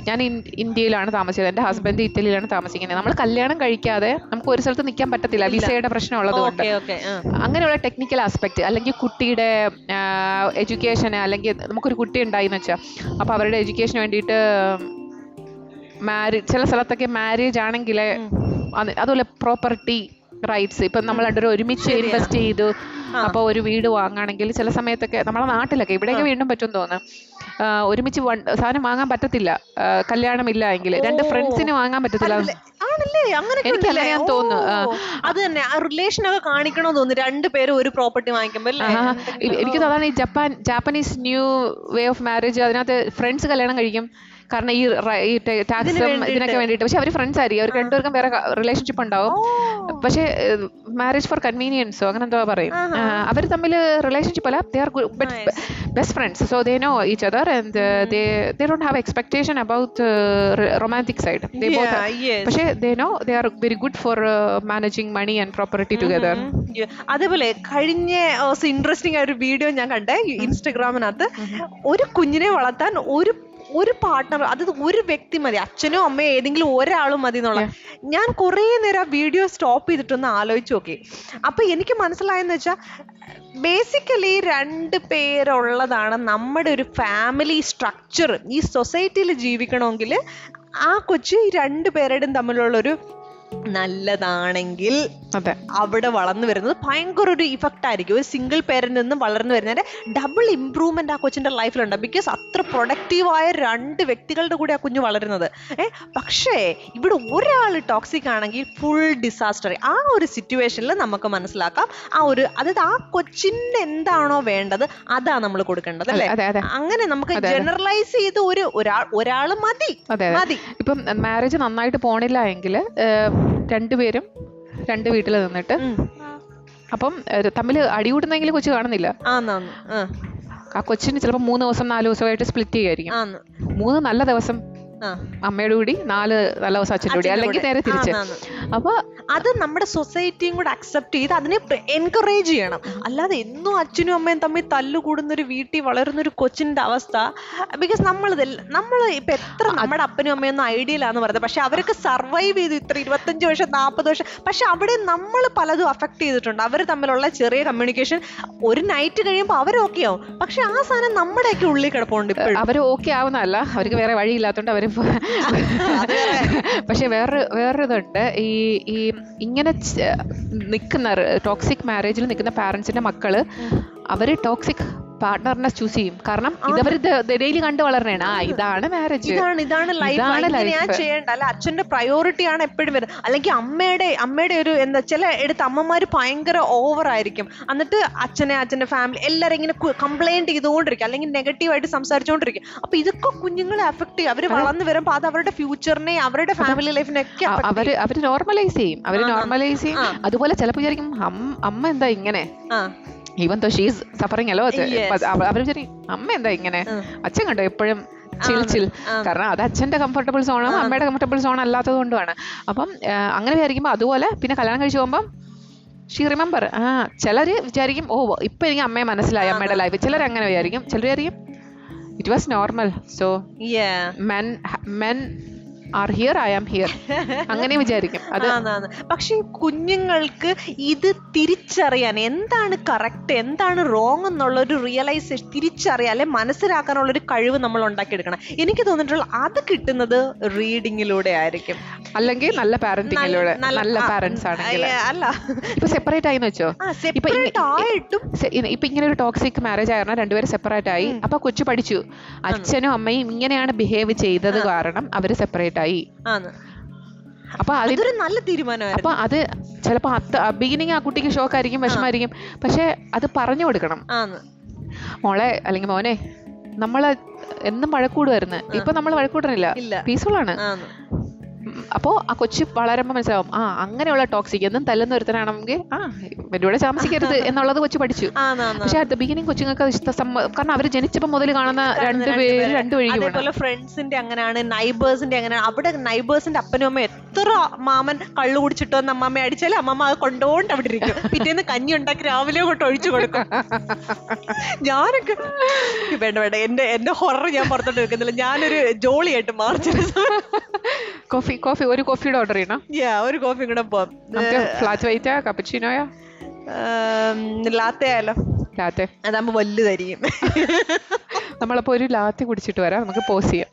ഞാൻ ഇന്ത്യയിലാണ് താമസിച്ചത്, എന്റെ ഹസ്ബൻഡ് ഇറ്റലിയിലാണ് താമസിക്കുന്നത്. നമ്മൾ കല്യാണം കഴിക്കാതെ നമുക്ക് ഒരു സ്ഥലത്ത് നിൽക്കാൻ പറ്റത്തില്ല, വിസയുടെ പ്രശ്നം ഉള്ളത് കൊണ്ട്. അങ്ങനെയുള്ള ടെക്നിക്കൽ ആസ്പെക്ട് അല്ലെങ്കിൽ കുട്ടിയുടെ എഡ്യൂക്കേഷന്, അല്ലെങ്കിൽ നമുക്കൊരു കുട്ടി ഉണ്ടായിന്ന് വെച്ചാൽ അപ്പൊ അവരുടെ എഡ്യൂക്കേഷന് വേണ്ടിയിട്ട് ചില സ്ഥലത്തൊക്കെ മാരേജ് ആണെങ്കിൽ അതുപോലെ പ്രോപ്പർട്ടി റൈറ്റ്സ്, ഇപ്പൊ നമ്മൾ രണ്ടുപേരും ഒരുമിച്ച് ഇൻവെസ്റ്റ് ചെയ്തു അപ്പൊ ഒരു വീട് വാങ്ങുകയാണെങ്കിൽ ചില സമയത്തൊക്കെ നമ്മളെ നാട്ടിലൊക്കെ, ഇവിടെയൊക്കെ വീണ്ടും പറ്റും തോന്നുന്നു, ഒരുമിച്ച് സാധനം വാങ്ങാൻ പറ്റത്തില്ല കല്യാണം ഇല്ല എങ്കിൽ. 2 ഫ്രണ്ട്സിന് വാങ്ങാൻ പറ്റത്തില്ല. എനിക്ക് അങ്ങനെ തോന്നുന്നു. അത് തന്നെ റിലേഷൻ ഒക്കെ കാണിക്കണോ തോന്നുന്നു, 2 പേരും ഒരു പ്രോപ്പർട്ടി വാങ്ങിക്കുമ്പോൾ. എനിക്ക് അതാണ് ഈ Japanese new way of marriage. അതിനകത്ത് ഫ്രണ്ട്സ് കല്യാണം കഴിക്കും കാരണം ഈ ടാക്സും ഇതിനൊക്കെ വേണ്ടിയിട്ട്. പക്ഷെ അവർ ഫ്രണ്ട്സ് ആയിരിക്കും, അവർക്ക് 2 പേർക്കും വേറെ റിലേഷൻഷിപ്പ് ഉണ്ടാവും. പക്ഷെ മാരേജ് ഫോർ കൺവീനിയൻസോ അങ്ങനെ എന്തോ പറയും. അവർ തമ്മിൽ റിലേഷൻഷിപ്പ് അല്ല, they are best friends. So they know each other and they don't have expectation about romantic side. പക്ഷെ they know they are very good for managing money and property together. അതേപോലെ കഴിഞ്ഞ ഇൻട്രസ്റ്റിംഗ് ആയ ഒരു വീഡിയോ ഞാൻ കണ്ടേ ഇൻസ്റ്റഗ്രാമിനകത്ത്. ഒരു കുഞ്ഞിനെ വളർത്താൻ ഒരു പാർട്ട്ണർ, അത് ഒരു വ്യക്തി മതി, അച്ഛനോ അമ്മയോ ഏതെങ്കിലും ഒരാളും മതി എന്നുള്ള. ഞാൻ കുറേ നേരം ആ വീഡിയോ സ്റ്റോപ്പ് ചെയ്തിട്ടൊന്ന് ആലോചിച്ച് നോക്കി. അപ്പൊ എനിക്ക് മനസ്സിലായെന്ന് വെച്ചാൽ ബേസിക്കലി 2 പേരുള്ളതാണ് നമ്മുടെ ഒരു ഫാമിലി സ്ട്രക്ചർ. ഈ സൊസൈറ്റിയിൽ ജീവിക്കണമെങ്കിൽ ആ കൊച്ചു 2 പേരുടെയും തമ്മിലുള്ളൊരു നല്ലതാണെങ്കിൽ അവിടെ വളർന്നു വരുന്നത് ഭയങ്കര ഒരു ഇഫക്റ്റ് ആയിരിക്കും. ഒരു സിംഗിൾ പേരന്റിൽ നിന്നും വളർന്നു വരുന്നതിന്റെ ഡബിൾ ഇംപ്രൂവ്മെന്റ് ആ കൊച്ചിന്റെ ലൈഫിലുണ്ട്. ബിക്കോസ് അത്ര പ്രൊഡക്റ്റീവായ 2 വ്യക്തികളുടെ കൂടെ ആ കുഞ്ഞു വളരുന്നത്. പക്ഷേ ഇവിടെ ഒരാൾ ടോക്സിക് ആണെങ്കിൽ ഫുൾ ഡിസാസ്റ്റർ. ആ ഒരു സിറ്റുവേഷനിൽ നമുക്ക് മനസ്സിലാക്കാം അതായത് ആ കൊച്ചിന് എന്താണോ വേണ്ടത് അതാ നമ്മൾ കൊടുക്കേണ്ടത്, അല്ലേ? അങ്ങനെ നമുക്ക് ജനറലൈസ് ചെയ്ത് ഒരാൾ മതി. ഇപ്പം മാരേജ് നന്നായിട്ട് പോണില്ല എങ്കിൽ 2 പേരും 2 വീട്ടിൽ നിന്നിട്ട് അപ്പം തമ്മിൽ അടികൂടുന്നെങ്കിൽ കൊച്ചു കാണുന്നില്ല. ആ കൊച്ചിന് ചിലപ്പോൾ 3 ദിവസം 4 ദിവസമായിട്ട് സ്പ്ലിറ്റ് ചെയ്യായിരിക്കും. 3 നല്ല ദിവസം അമ്മയുടെ കൂടി, 4 നല്ല ദിവസം അച്ഛൻ്റെ കൂടി, അല്ലെങ്കിൽ നേരെ തിരിച്ച്. അപ്പൊ അത് നമ്മുടെ സൊസൈറ്റിയും കൂടെ അക്സെപ്റ്റ് ചെയ്ത് അതിനെ എൻകറേജ് ചെയ്യണം. അല്ലാതെ എന്നും അച്ഛനും അമ്മയും തമ്മിൽ തല്ലുകൂടുന്ന ഒരു വീട്ടിൽ വളരുന്ന ഒരു കൊച്ചിന്റെ അവസ്ഥ. ബിക്കോസ് നമ്മൾ ഇപ്പൊ എത്ര നമ്മുടെ അപ്പനും അമ്മയൊന്നും ഐഡിയലാന്ന് പറയുന്നത്, പക്ഷെ അവരൊക്കെ സർവൈവ് ചെയ്തു ഇത്ര 25 വർഷം 40 വർഷം. പക്ഷെ അവിടെ നമ്മൾ പലതും അഫക്ട് ചെയ്തിട്ടുണ്ട്. അവർ തമ്മിലുള്ള ചെറിയ കമ്മ്യൂണിക്കേഷൻ ഒരു നൈറ്റ് കഴിയുമ്പോൾ അവർ ഓക്കെ ആവും, പക്ഷെ ആ സാധനം നമ്മുടെയൊക്കെ ഉള്ളിൽ കിടപ്പുണ്ട്. അവർ ഓക്കെ ആവുന്നതല്ല, അവർക്ക് വേറെ വഴിയില്ലാത്തോണ്ട് അവര്. പക്ഷെ വേറൊരിതുണ്ട്, ഈ ഇങ്ങനെ നിൽക്കുന്ന ടോക്സിക് മാരേജിൽ നിൽക്കുന്ന പാരന്റ്സിന്റെ മക്കള് അവര് ടോക്സിക് പാർട്ട്ണറിനെ ചൂസ് ചെയ്യും. കാരണം ഇതവര് ഡെയിലി കണ്ടു വളരണേണ്. ഇതാണ് മാരേജ്, ഇതാണ് ലൈഫ് ചെയ്യേണ്ട. അല്ല അച്ഛന്റെ പ്രയോറിറ്റി ആണ് എപ്പോഴും വരുന്നത്. അല്ലെങ്കിൽ അമ്മയുടെ ഒരു എന്താ ചില എടുത്ത് അമ്മമാര് ഭയങ്കര ഓവർ ആയിരിക്കും. എന്നിട്ട് അച്ഛന്റെ ഫാമിലി എല്ലാരും ഇങ്ങനെ കംപ്ലൈന്റ് ചെയ്തുകൊണ്ടിരിക്കും, അല്ലെങ്കിൽ നെഗറ്റീവായിട്ട് സംസാരിച്ചുകൊണ്ടിരിക്കും. അപ്പൊ ഇതൊക്കെ കുഞ്ഞുങ്ങളെ അഫക്ട് ചെയ്യും. അവര് വളർന്നു വരുമ്പോ അത് അവരുടെ ഫ്യൂച്ചറിനെ അവരുടെ ഫാമിലി ലൈഫിനെ ഒക്കെ അവര് നോർമലൈസ് ചെയ്യും. അതുപോലെ ചിലപ്പോൾ വിചാരിക്കും അമ്മ എന്താ ഇങ്ങനെ, even though she is suffering അല്ലോ. അവർ വിചാരിക്കും അമ്മ എന്താ ഇങ്ങനെ, അച്ഛൻ കണ്ടോ എപ്പോഴും ചിൽ കാരണം അത് അച്ഛന്റെ കംഫർട്ടബിൾ സോണും അമ്മയുടെ കംഫർട്ടബിൾ സോൺ അല്ലാത്തത് കൊണ്ടുമാണ്. അപ്പം അങ്ങനെ വിചാരിക്കുമ്പോൾ അതുപോലെ പിന്നെ കല്യാണം കഴിച്ച് പോകുമ്പം ഷീ റിമെമ്പർ ചിലര് വിചാരിക്കും ഓ ഇപ്പൊ എനിക്ക് അമ്മയെ മനസ്സിലായി അമ്മയുടെ ലൈഫ്. ചിലർ അങ്ങനെ വിചാരിക്കും, ചിലർ വിചാരിക്കും it was normal, so men are here, I am here അങ്ങനെ വിചാരിക്കും. അത് പക്ഷെ കുഞ്ഞുങ്ങൾക്ക് ഇത് തിരിച്ചറിയാൻ എന്താണ് കറക്റ്റ് എന്താണ് റോങ് എന്നുള്ള ഒരു റിയലൈസേഷൻ തിരിച്ചറിയാൻ അല്ലെ മനസ്സിലാക്കാനുള്ള ഒരു കഴിവ് നമ്മൾ ഉണ്ടാക്കിയെടുക്കണം. എനിക്ക് തോന്നിയിട്ടുള്ള അത് കിട്ടുന്നത് റീഡിങ്ങിലൂടെ ആയിരിക്കും, അല്ലെങ്കിൽ നല്ല പാരന്റിങ്ങിലൂടെ. നല്ല പാരന്റ്സ് ആണെങ്കിൽ അല്ല ഇപ്പൊ സെപ്പറേറ്റ് ആയിന്ന് വെച്ചോ, ഇപ്പൊ ഇങ്ങനെ ഒരു ടോക്സിക് മാരേജ് ആയിരുന്നു, രണ്ടുപേരും സെപ്പറേറ്റ് ആയി. അപ്പൊ കൊച്ചു പഠിച്ചു അച്ഛനും അമ്മയും ഇങ്ങനെയാണ് ബിഹേവ് ചെയ്തത് കാരണം അവര് സെപ്പറേറ്റ് ആയി. അപ്പൊ അതൊരു നല്ല തീരുമാനമാണ്. അപ്പൊ അത് ചിലപ്പോ ബിഗിനിങ് ആ കുട്ടിക്ക് ഷോക്കായിരിക്കും, വിഷമായിരിക്കും. പക്ഷെ അത് പറഞ്ഞു കൊടുക്കണം, മോളെ അല്ലെങ്കിൽ മോനെ നമ്മള് എന്നും വഴക്കൂടുമായിരുന്നു, ഇപ്പൊ നമ്മൾ വഴക്കൂടണില്ല, പീസ്ഫുൾ ആണ്. അപ്പോ ആ കൊച്ചു വളരുമ്പോ മനസ്സിലാവും അങ്ങനെയുള്ള ടോക്സിക് എന്നും തല്ലുന്ന ഒരുത്തനാണെങ്കിൽ ഇവരുടെ കൂടെ താമസിക്കരുത് എന്നുള്ളത് കൊച്ചു പഠിച്ചു. പക്ഷെ അറ്റ് ദ ബിഗിനിങ് കൊച്ചുങ്ങൾക്ക് അത് കാരണം അവര് ജനിച്ചപ്പോ മുതൽ കാണുന്ന രണ്ടുപേര് രണ്ടു വഴി. അതേപോലെ ഫ്രണ്ട്സിന്റെ അങ്ങനെയാണ്, നൈബേഴ്സിന്റെ അങ്ങനെയാണ്. അവിടെ നൈബേഴ്സിന്റെ അപ്പനും അമ്മ എത്ര മാമൻ കള്ളു കുടിച്ചിട്ടോ എന്ന് അമ്മമ്മ അടിച്ചാലും അമ്മമ്മ അത് കൊണ്ടോണ്ട് അവിടെ ഇരിക്കും. പിറ്റേന്ന് കഞ്ഞി ഉണ്ടാക്കി രാവിലെ കൊണ്ട് ഒഴിച്ചു കൊടുക്കും. ഞാനൊക്കെ വേണ്ട വേണ്ട എന്റെ ഹൊറർ ഞാൻ പുറത്തോട്ട് വെക്കുന്നില്ല, ഞാനൊരു ജോളിയായിട്ട് മാർച്ചിന് കോഫി ഒരു കോഫിയുടെ ഓർഡർ ചെയ്യണം. ഒരു കോഫി കൂടെ പോവാം. ഫ്ലാറ്റ് വൈറ്റാ കപ്പച്ചിനോയാ ലാത്തെ ആയാലോ? ലാത്തെ അതാകുമ്പോ വലുതായിരിക്കും. നമ്മളപ്പോ ഒരു ലാത്തെ കുടിച്ചിട്ട് വരാം, നമുക്ക് പോസ് ചെയ്യാം.